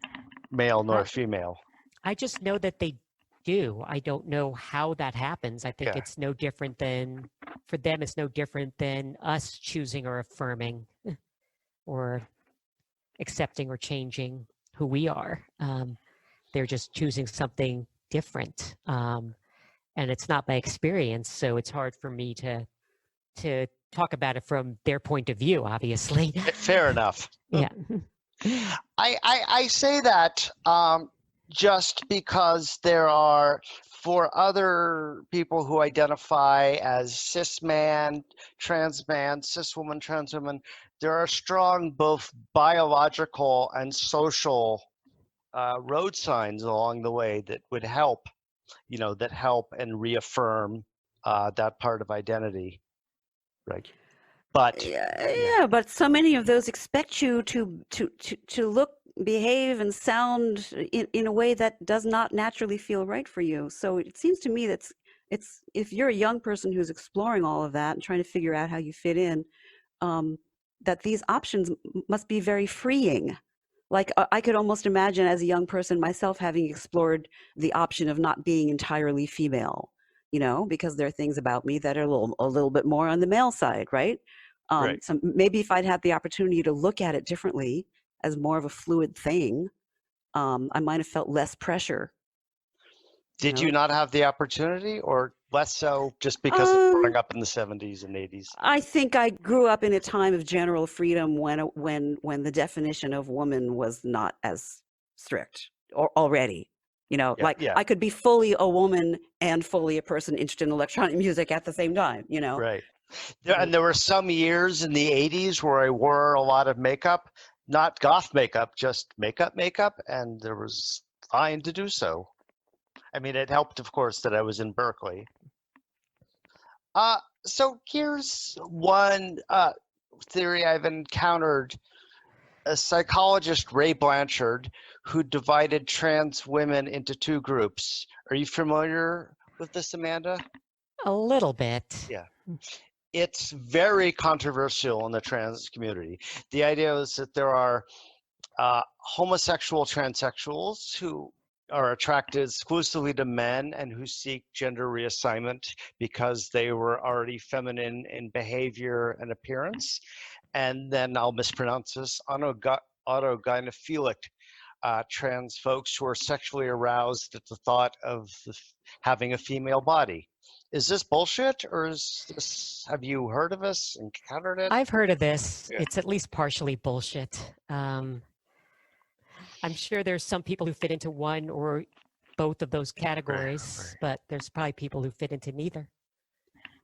male nor female. I just know that they do. I don't know how that happens. I think it's no different than, for them, it's no different than us choosing or affirming or accepting or changing who we are. They're just choosing something different. And it's not by experience, so it's hard for me to talk about it from their point of view, obviously. Fair enough. Yeah. I say that just because there are, for other people who identify as cis man, cis woman, trans woman, there are strong both biological and social road signs along the way that would help, that help and reaffirm that part of identity, right? But but so many of those expect you to look, behave, and sound in a way that does not naturally feel right for you. So it seems to me that it's if you're a young person who's exploring all of that and trying to figure out how you fit in, that these options must be very freeing. Like, I could almost imagine as a young person myself having explored the option of not being entirely female, because there are things about me that are a little bit more on the male side, right? Right. So maybe if I'd had the opportunity to look at it differently as more of a fluid thing, I might have felt less pressure. Did you not have the opportunity, or less so just because of growing up in the 70s and 80s? I think I grew up in a time of general freedom when the definition of woman was not as strict already. I could be fully a woman and fully a person interested in electronic music at the same time, Right. And there were some years in the 80s where I wore a lot of makeup, not goth makeup, just makeup, and there was fine to do so. I mean, it helped, of course, that I was in Berkeley. So here's one theory I've encountered. A psychologist, Ray Blanchard, who divided trans women into two groups. Are you familiar with this, Amanda? A little bit. Yeah. It's very controversial in the trans community. The idea is that there are homosexual transsexuals who are attracted exclusively to men and who seek gender reassignment because they were already feminine in behavior and appearance. And then I'll mispronounce this, autogynephilic trans folks who are sexually aroused at the thought of having a female body. Is this bullshit, or have you heard of this, encountered it? I've heard of this. Yeah. It's at least partially bullshit. I'm sure there's some people who fit into one or both of those categories, right. But there's probably people who fit into neither.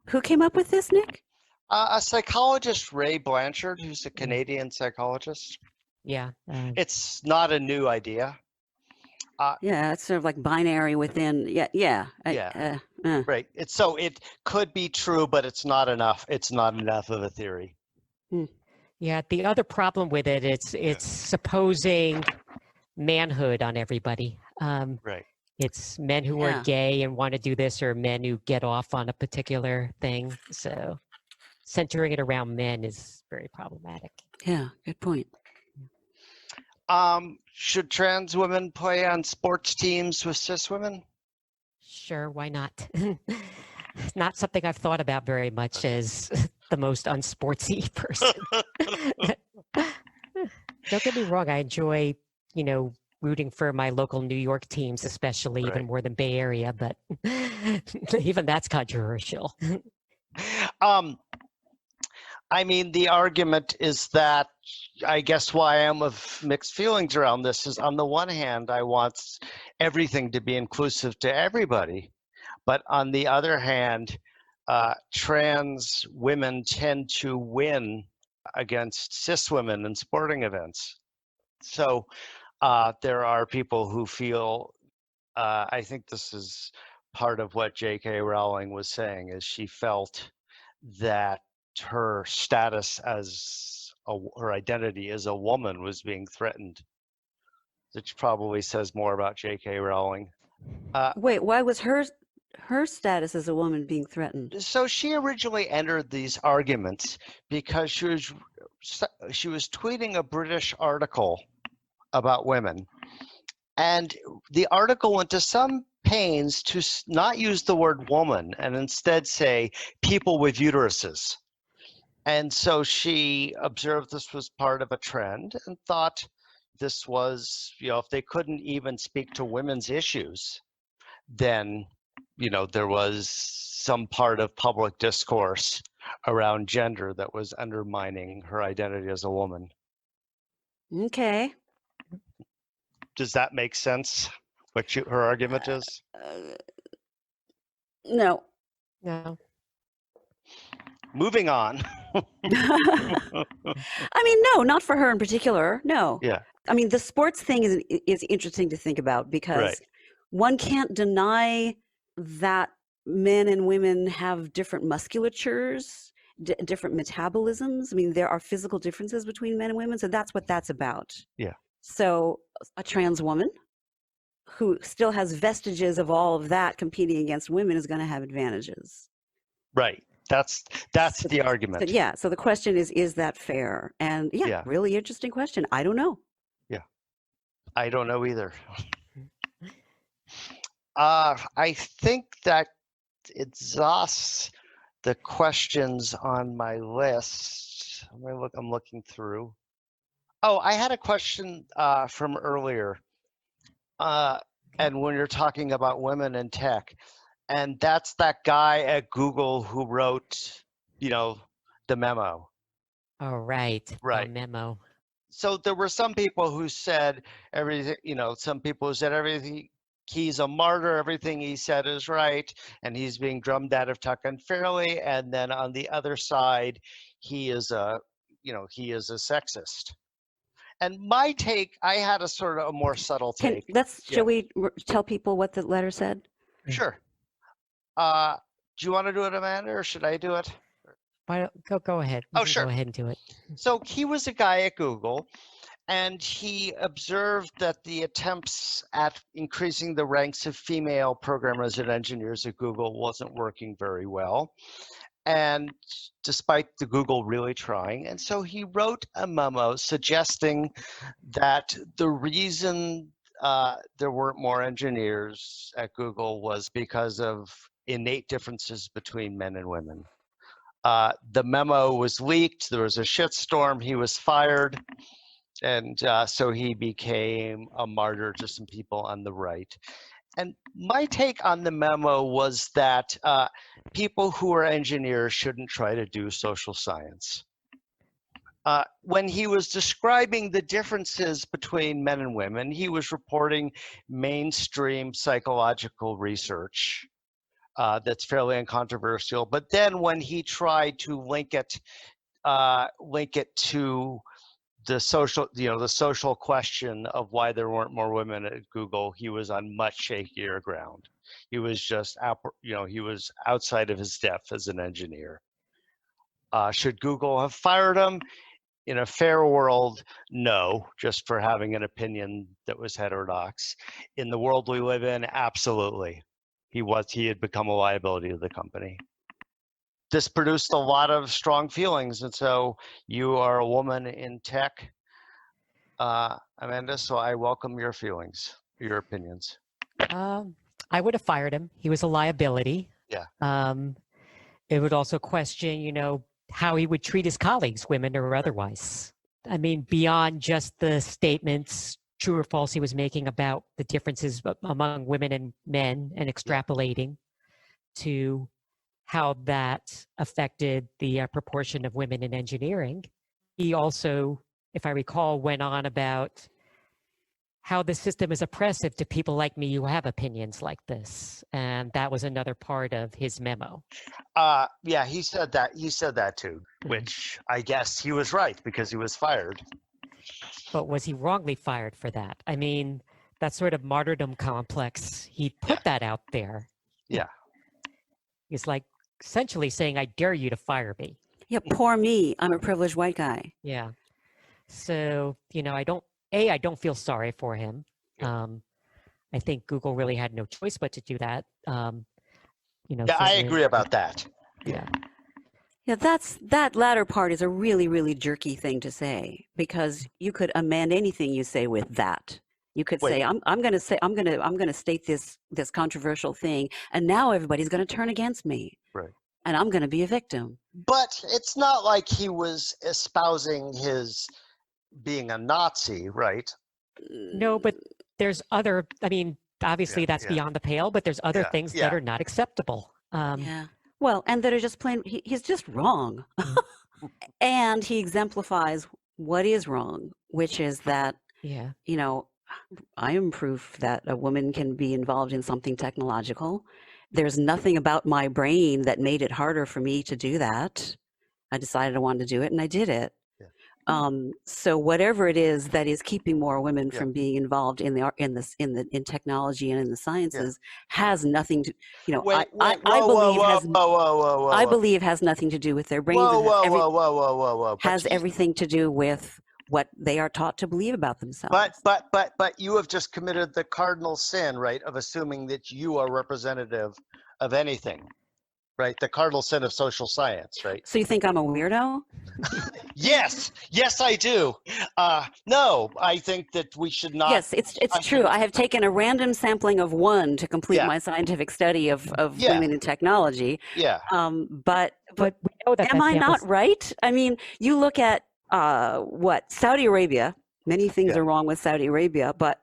Who came up with this, Nick? A psychologist, Ray Blanchard, who's a Canadian psychologist. Yeah. It's not a new idea. It's sort of like binary within. Right. So it could be true, but it's not enough. It's not enough of a theory. Yeah, the other problem with it, it's supposing manhood on everybody. Right. It's men who are Yeah. gay and want to do this, or men who get off on a particular thing. So centering it around men is very problematic. Yeah. Good point. Should trans women play on sports teams with cis women? Sure, why not? Not something I've thought about very much as the most unsportsy person. Don't get me wrong, I enjoy, rooting for my local New York teams, especially even Right. more than Bay Area, but even that's controversial. I mean, the argument is that I guess why I'm of mixed feelings around this is on the one hand, I want everything to be inclusive to everybody. But on the other hand, trans women tend to win against cis women in sporting events. So there are people who feel, I think this is part of what J.K. Rowling was saying, is she felt that her status as her identity as a woman was being threatened, which probably says more about J.K. Rowling. Wait, why was her status as a woman being threatened? So she originally entered these arguments because she was tweeting a British article about women, and the article went to some pains to not use the word woman and instead say people with uteruses. And so she observed this was part of a trend and thought this was, if they couldn't even speak to women's issues, then, there was some part of public discourse around gender that was undermining her identity as a woman. Okay. Does that make sense? What her argument is? No. No. Moving on. I mean, no, not for her in particular. No. Yeah. I mean, the sports thing is interesting to think about because Right. one can't deny that men and women have different musculatures, different metabolisms. I mean, there are physical differences between men and women, so that's what that's about. Yeah. So a trans woman who still has vestiges of all of that competing against women is going to have advantages. Right. That's the argument. So, yeah. So the question is that fair? And Yeah. really interesting question. I don't know. Yeah. I don't know either. I think that exhausts the questions on my list. I'm looking through. Oh, I had a question from earlier. And when you're talking about women in tech, and that's that guy at Google who wrote, the memo. Oh, right. Right. The memo. So there were some people who said everything, some people who said everything, he's a martyr, everything he said is right, and he's being drummed out of tuck unfairly. And then on the other side, he is a sexist. And my take, I had a sort of a more subtle take. Shall we tell people what the letter said? Sure. Do you want to do it, Amanda, or should I do it? Go ahead. Oh, sure. Go ahead and do it. So he was a guy at Google, and he observed that the attempts at increasing the ranks of female programmers and engineers at Google wasn't working very well, and despite the Google really trying. And so he wrote a memo suggesting that the reason there weren't more engineers at Google was because of innate differences between men and women. The memo was leaked. There was a shitstorm. He was fired. And so he became a martyr to some people on the right. And my take on the memo was that people who are engineers shouldn't try to do social science. When he was describing the differences between men and women, he was reporting mainstream psychological research that's fairly uncontroversial. But then when he tried to link it to the social question of why there weren't more women at Google, he was on much shakier ground. He was just, he was outside of his depth as an engineer. Should Google have fired him? In a fair world, no, just for having an opinion that was heterodox. In the world we live in, absolutely. He had become a liability to the company. This produced a lot of strong feelings, and so you are a woman in tech, Amanda, so I welcome your feelings, your opinions. I would have fired him. He was a liability. Yeah. It would also question, how he would treat his colleagues, women or otherwise. I mean, beyond just the statements, true or false, he was making about the differences among women and men and extrapolating to how that affected the proportion of women in engineering. He also, if I recall, went on about how the system is oppressive to people like me who have opinions like this. And that was another part of his memo. Yeah, he said that. He said that too, which I guess he was right because he was fired. But was he wrongly fired for that? I mean, that sort of martyrdom complex, he put that out there. Yeah. He's like essentially saying, I dare you to fire me. Yeah, poor me. I'm a privileged white guy. Yeah. So, I don't feel sorry for him. Yeah. I think Google really had no choice but to do that. Yeah, I agree about that. Yeah. Yeah, that latter part is a really, really jerky thing to say, because you could amend anything you say with that. You could say, I'm going to state this controversial thing, and now everybody's going to turn against me. Right. And I'm going to be a victim. But it's not like he was espousing his being a Nazi, right? No, but there's other, obviously that's beyond the pale, but there's other things that are not acceptable. Yeah. Well, and that are just plain, he's just wrong. And he exemplifies what is wrong, which is that, I am proof that a woman can be involved in something technological. There's nothing about my brain that made it harder for me to do that. I decided I wanted to do it, and I did it. So whatever it is that is keeping more women from being involved in technology and in the sciences has nothing to, I believe has nothing to do with their brains. Has everything to do with what they are taught to believe about themselves. But you have just committed the cardinal sin, right, of assuming that you are representative of anything. Right, the cardinal sin of social science, right? So you think I'm a weirdo? Yes, I do. No, I think that we should not. Yes, it's true. I have taken a random sampling of one to complete my scientific study of women in technology. Yeah. But we know that am I not right? I mean, you look at Saudi Arabia. Many things are wrong with Saudi Arabia, but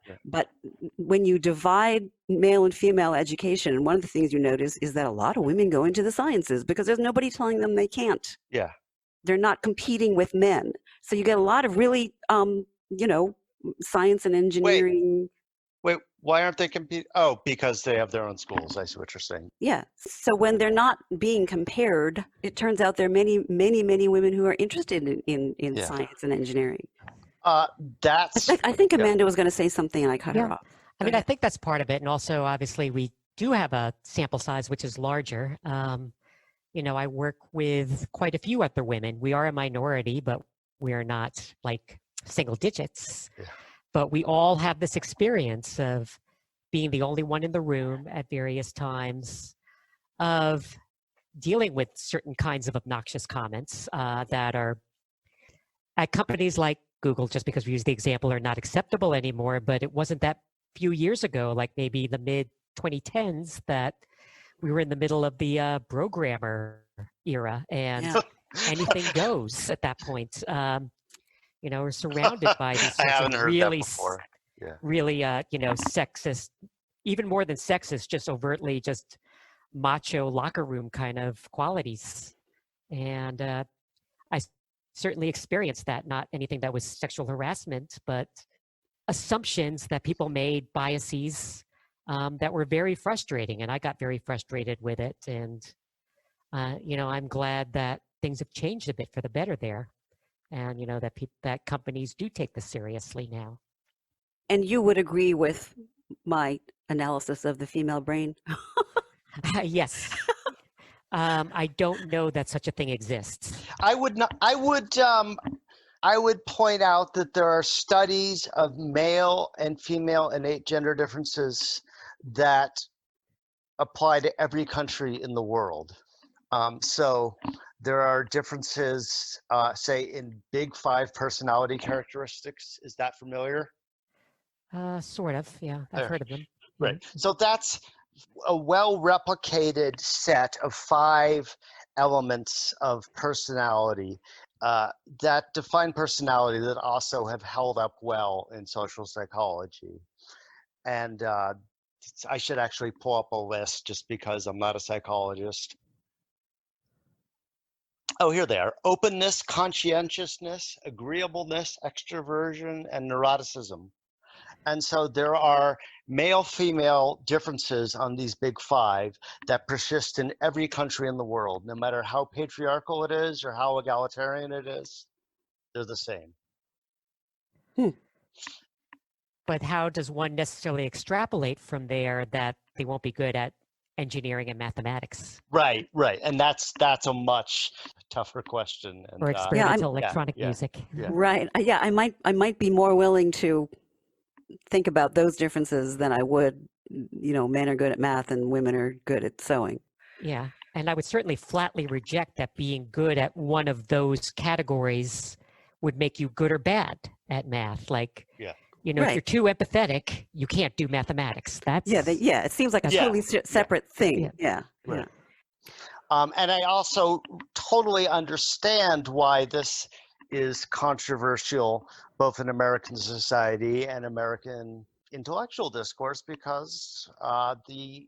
when you divide male and female education, and one of the things you notice is that a lot of women go into the sciences because there's nobody telling them they can't. Yeah. They're not competing with men. So you get a lot of really, science and engineering. Wait, why aren't they competing? Oh, because they have their own schools. I see what you're saying. Yeah. So when they're not being compared, it turns out there are many, many, many women who are interested in science and engineering. I think Amanda was going to say something and I cut her off. I think that's part of it. And also, obviously, we do have a sample size which is larger. I work with quite a few other women. We are a minority, but we are not like single digits. Yeah. But we all have this experience of being the only one in the room at various times, of dealing with certain kinds of obnoxious comments that are at companies like Google, just because we use the example, are not acceptable anymore. But it wasn't that few years ago, like maybe the mid 2010s, that we were in the middle of the programmer era, and anything goes at that point. We're surrounded by these sorts of really sexist, even more than sexist, just overtly just macho locker room kind of qualities. And I certainly experienced that, not anything that was sexual harassment, but assumptions that people made, biases that were very frustrating. And I got very frustrated with it. And, I'm glad that things have changed a bit for the better there. And, that companies do take this seriously now. And you would agree with my analysis of the female brain? Yes. I don't know that such a thing exists. I would not. I would point out that there are studies of male and female innate gender differences that apply to every country in the world. So there are differences, say, in big five personality characteristics. Is that familiar? Sort of, yeah. I've heard of them. Right. So that's a well-replicated set of 5 elements of personality that define personality that also have held up well in social psychology. And I should actually pull up a list just because I'm not a psychologist. Oh, here they are. Openness, conscientiousness, agreeableness, extroversion, and neuroticism. And so there are male-female differences on these big 5 that persist in every country in the world, no matter how patriarchal it is or how egalitarian it is, they're the same. But how does one necessarily extrapolate from there that they won't be good at engineering and mathematics? Right. And that's a much tougher question. And, Or experimental electronic music. Yeah. Right. Yeah, I might be more willing to think about those differences than I would, men are good at math and women are good at sewing. Yeah. And I would certainly flatly reject that being good at one of those categories would make you good or bad at math. Like, if you're too empathetic, you can't do mathematics. That's it seems like a totally separate thing. Yeah. Right. And I also totally understand why this is controversial, both in American society and American intellectual discourse, because the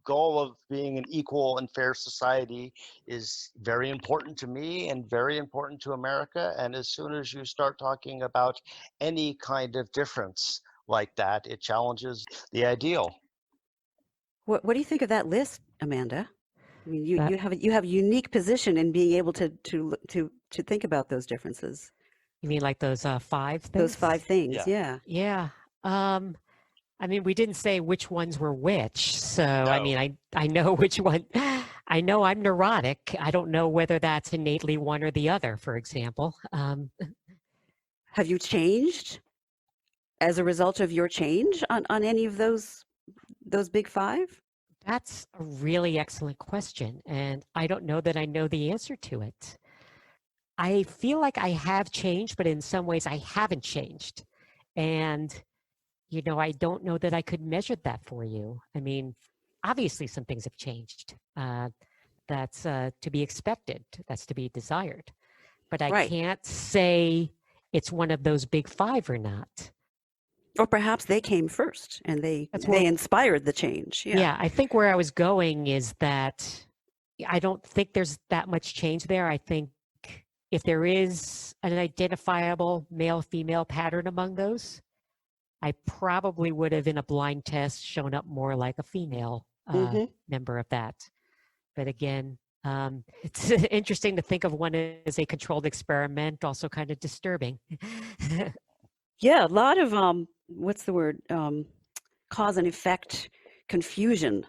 goal of being an equal and fair society is very important to me and very important to America. And as soon as you start talking about any kind of difference like that, it challenges the ideal. What do you think of that list, Amanda? I mean, you have a unique position in being able to think about those differences. You mean like those 5 things? Those 5 things, yeah. Yeah. I mean, we didn't say which ones were which. So, no. I mean, I know which one. I know I'm neurotic. I don't know whether that's innately one or the other, for example. Have you changed as a result of your change on any of those big 5? That's a really excellent question. And I don't know that I know the answer to it. I feel like I have changed, but in some ways I haven't changed. And I don't know that I could measure that for you. I mean, obviously some things have changed. That's to be expected. That's to be desired. But I can't say it's one of those big 5 or not. Or perhaps they came first and they inspired the change. Yeah, I think where I was going is that I don't think there's that much change there. I think if there is an identifiable male-female pattern among those, I probably would have, in a blind test, shown up more like a female member of that. But again, it's interesting to think of one as a controlled experiment, also kind of disturbing. Yeah, a lot of, what's the word? Cause and effect confusion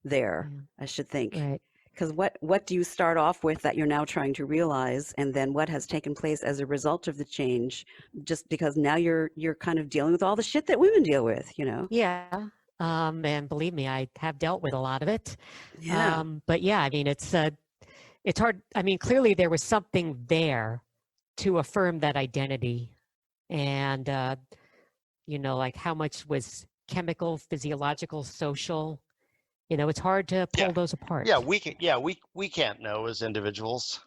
there, I should think. Right. Because what do you start off with that you're now trying to realize, and then what has taken place as a result of the change, just because now you're kind of dealing with all the shit that women deal with, Yeah. And believe me, I have dealt with a lot of it. Yeah. But yeah, I mean, it's hard. I mean, clearly there was something there to affirm that identity, and like how much was chemical, physiological, social. It's hard to pull those apart. Yeah, we can't know as individuals.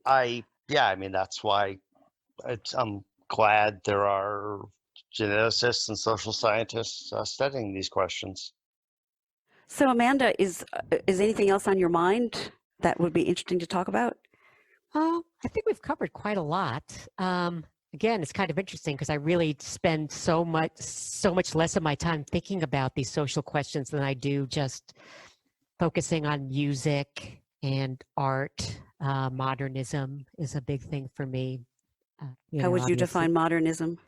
I mean, that's why I'm glad there are geneticists and social scientists studying these questions. So Amanda, is anything else on your mind that would be interesting to talk about? I think we've covered quite a lot. Again, it's kind of interesting because I really spend so much less of my time thinking about these social questions than I do just focusing on music and art. Modernism is a big thing for me. How would you define modernism?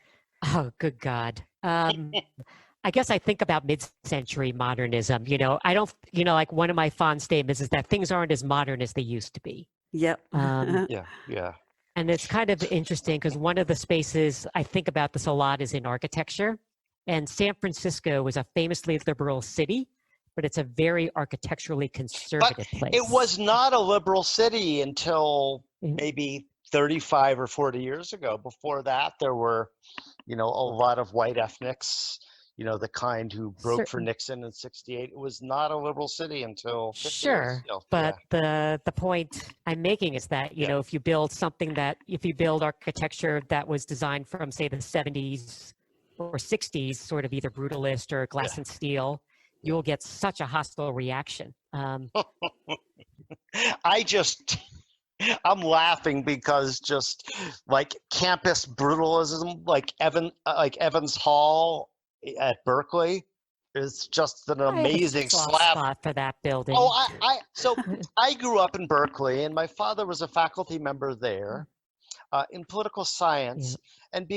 Oh, good God. I guess I think about mid-century modernism. I don't, like one of my fond statements is that things aren't as modern as they used to be. Yep. Yeah. And it's kind of interesting because one of the spaces I think about this a lot is in architecture. And San Francisco was a famously liberal city, but it's a very architecturally conservative place. It was not a liberal city until Mhm. maybe 35 or 40 years ago. Before that, there were, a lot of white ethnics, the kind who broke for Nixon in 68. It was not a liberal city until 50 years Sure, ago. but the point I'm making is that, Yeah. if you build architecture that was designed from, say, the 70s or 60s, sort of either brutalist or glass and steel, you'll get such a hostile reaction. I'm laughing because just like campus brutalism, like Evans Hall at Berkeley, is just an amazing I have a soft slap. spot for that building. Oh, so I grew up in Berkeley, and my father was a faculty member there in political science, and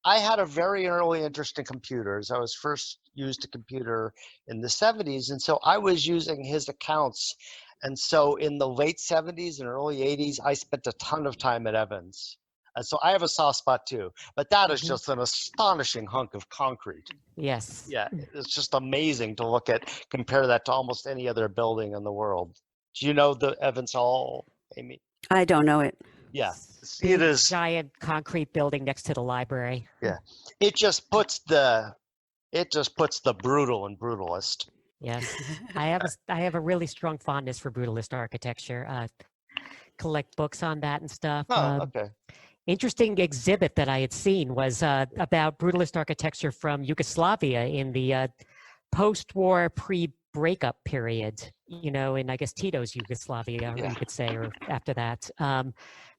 I had a very early interest in computers. I was first used a computer in the 70s, and so I was using his accounts. And so in the late 70s and early 80s, I spent a ton of time at Evans. And so I have a soft spot too, but that is just an astonishing hunk of concrete. Yes. Yeah, it's just amazing to compare that to almost any other building in the world. Do you know the Evans Hall, Amy? I don't know it. Yeah, Big, it is giant concrete building next to the library. Yeah, it just puts the brutal and brutalist. Yes, I have a really strong fondness for brutalist architecture. Collect books on that and stuff. Oh, okay. Interesting exhibit that I had seen was about brutalist architecture from Yugoslavia in the post-war, pre-breakup period. In I guess Tito's Yugoslavia, or you could say, or after that.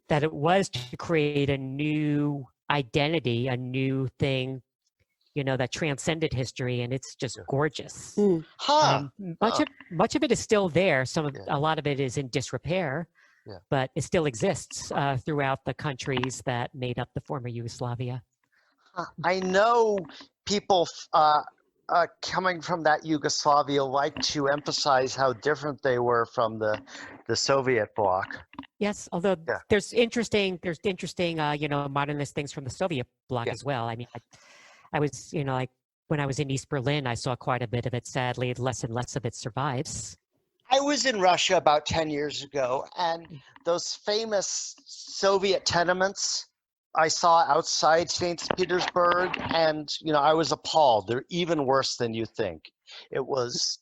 That it was to create a new identity, a new thing, that transcended history, and it's just gorgeous. Much of it is still there. A lot of it is in disrepair, but it still exists throughout the countries that made up the former Yugoslavia. I know people coming from that Yugoslavia like to emphasize how different they were from the Soviet bloc. Yes, although there's interesting, modernist things from the Soviet bloc as well. I mean, I was, like when I was in East Berlin, I saw quite a bit of it. Sadly, less and less of it survives. I was in Russia about 10 years ago, and those famous Soviet tenements I saw outside St. Petersburg, and, I was appalled. They're even worse than you think. It was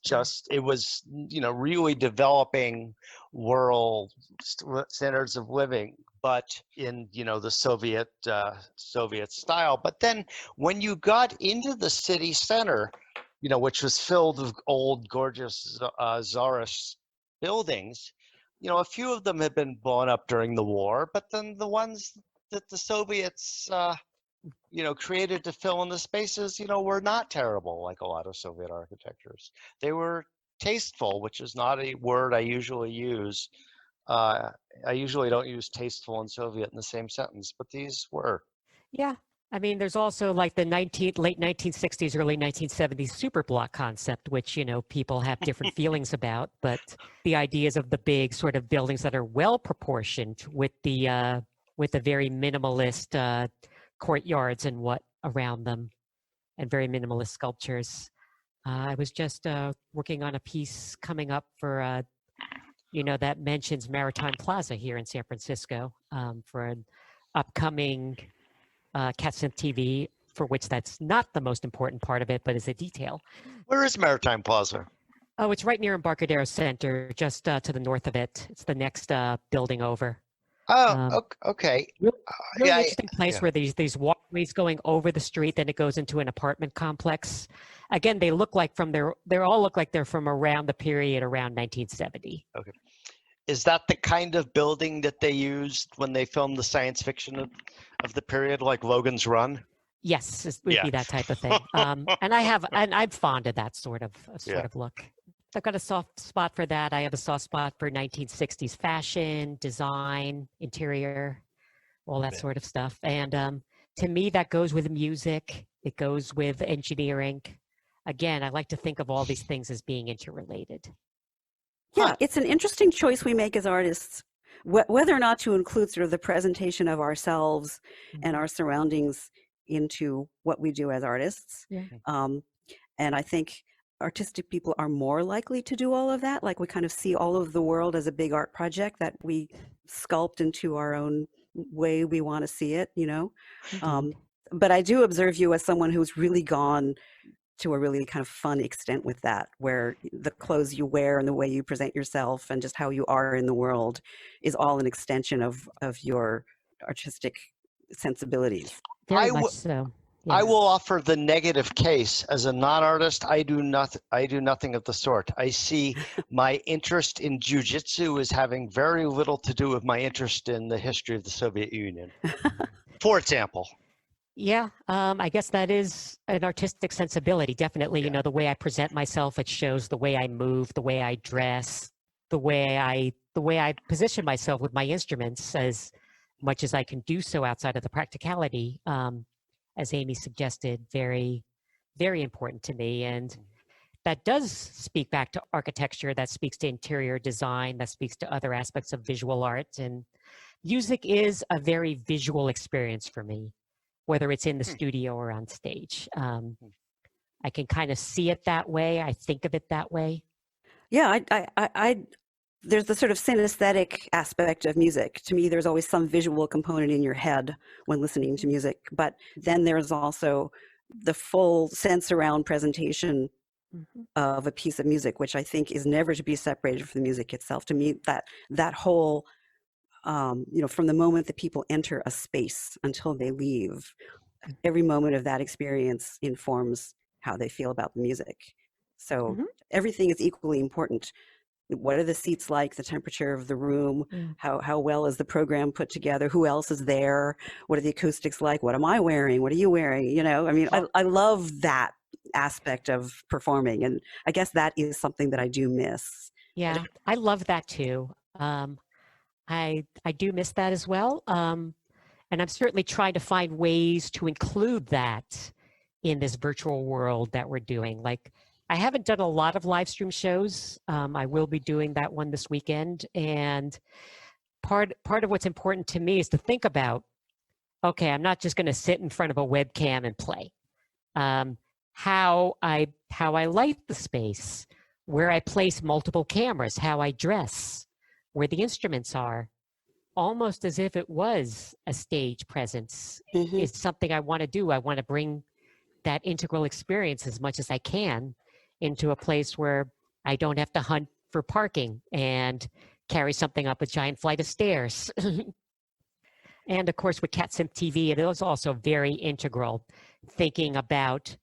really developing world standards of living, but in, the Soviet style. But then when you got into the city center, which was filled with old, gorgeous Tsarist buildings, a few of them had been blown up during the war, but then the ones that the Soviets created to fill in the spaces, were not terrible like a lot of Soviet architectures. They were tasteful, which is not a word I usually use. I usually don't use tasteful and Soviet in the same sentence, but these were. Yeah. I mean, there's also like the late 1960s, early 1970s superblock concept, which, people have different feelings about. But the ideas of the big sort of buildings that are well proportioned with the very minimalist courtyards and what around them, and very minimalist sculptures. I was just working on a piece coming up for, that mentions Maritime Plaza here in San Francisco for an upcoming CatSynth TV, for which that's not the most important part of it, but is a detail. Where is Maritime Plaza? Oh, it's right near Embarcadero Center, just to the north of it. It's the next building over. Oh, okay. Really interesting place where these walkways going over the street, then it goes into an apartment complex. Again, they all look like they're from around the period around 1970. Okay. Is that the kind of building that they used when they filmed the science fiction of the period, like Logan's Run? Yes, it would be that type of thing. And I'm fond of that sort of look. I've got a soft spot for that. I have a soft spot for 1960s fashion, design, interior, all that sort of stuff. And to me, that goes with music. It goes with engineering. Again, I like to think of all these things as being interrelated. Yeah, it's an interesting choice we make as artists whether or not to include sort of the presentation of ourselves and Mhm. our surroundings into what we do as artists. Yeah. And I think artistic people are more likely to do all of that. Like we kind of see all of the world as a big art project that we sculpt into our own way we want to see it, Indeed. But I do observe you as someone who's really gone to a really kind of fun extent with that, where the clothes you wear and the way you present yourself and just how you are in the world is all an extension of your artistic sensibilities. Very I much w- so. I Yes. will offer the negative case. As a non-artist, I do nothing of the sort. I see my interest in jujitsu as having very little to do with my interest in the history of the Soviet Union, for example. Yeah, I guess that is an artistic sensibility. Definitely, Yeah. the way I present myself, it shows the way I move, the way I dress, the way I position myself with my instruments, as much as I can do so outside of the practicality. As Amy suggested, very, very important to me. And that does speak back to architecture, that speaks to interior design, that speaks to other aspects of visual art. And music is a very visual experience for me, whether it's in the studio or on stage. I can kind of see it that way. I think of it that way. Yeah, there's the sort of synesthetic aspect of music. To me, there's always some visual component in your head when listening to music, but then there's also the full sense around presentation Mhm. of a piece of music, which I think is never to be separated from the music itself. To me, that whole, from the moment that people enter a space until they leave, every moment of that experience informs how they feel about the music. So Mhm. everything is equally important. What are the seats like, the temperature of the room, Yeah. how well is the program put together, who else is there, what are the acoustics like, what am I wearing, what are you wearing, I mean, I love that aspect of performing, and I guess that is something that I do miss. Yeah, I love that too. I do miss that as well. And I'm certainly trying to find ways to include that in this virtual world that we're doing. Like, I haven't done a lot of live stream shows. I will be doing that one this weekend. And part of what's important to me is to think about, okay, I'm not just going to sit in front of a webcam and play. How I light the space, where I place multiple cameras, how I dress, where the instruments are, almost as if it was a stage presence, Mhm. is something I want to do. I want to bring that integral experience as much as I can into a place where I don't have to hunt for parking and carry something up a giant flight of stairs. And of course, with CatSynth TV, it is also very integral, thinking about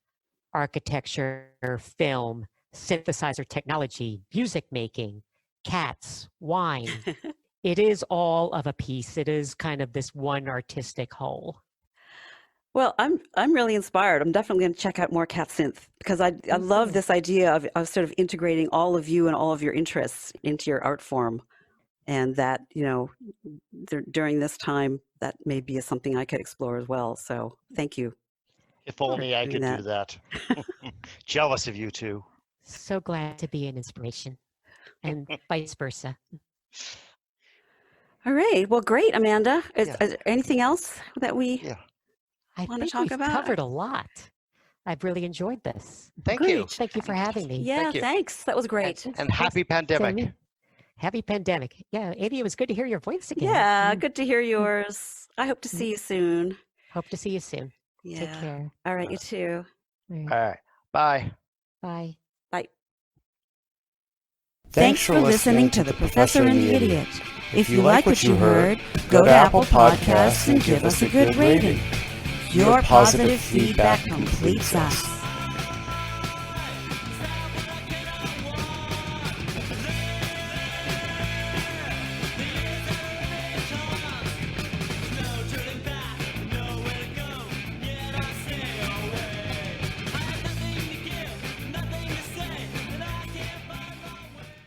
architecture, film, synthesizer technology, music making, cats, wine. It is all of a piece. It is kind of this one artistic whole. Well, I'm really inspired. I'm definitely going to check out more CatSynth because I love this idea of sort of integrating all of you and all of your interests into your art form, and that during this time that may be something I could explore as well. So thank you. If only I doing could that. do that. Jealous of you two. So glad to be an inspiration, and vice versa. All right. Well, great, Amanda. Is Yeah. there anything else that we Yeah. I want to think talk we've about? covered a lot. I've really enjoyed this. Thank you. Great. Thank you for having me. Yeah, you. thanks. That was great. And happy pandemic. me. Happy pandemic. Yeah, Amy, it was good to hear your voice again. Yeah, good to hear yours. I hope to see you soon. Hope to see you soon. Yeah. Take care. All right, you too. All right. All right. Bye. Bye. Bye. Thanks for listening to The Professor and the Idiot. If you like what you heard, go to Apple Podcasts and give us a good rating. Your positive feedback completes us.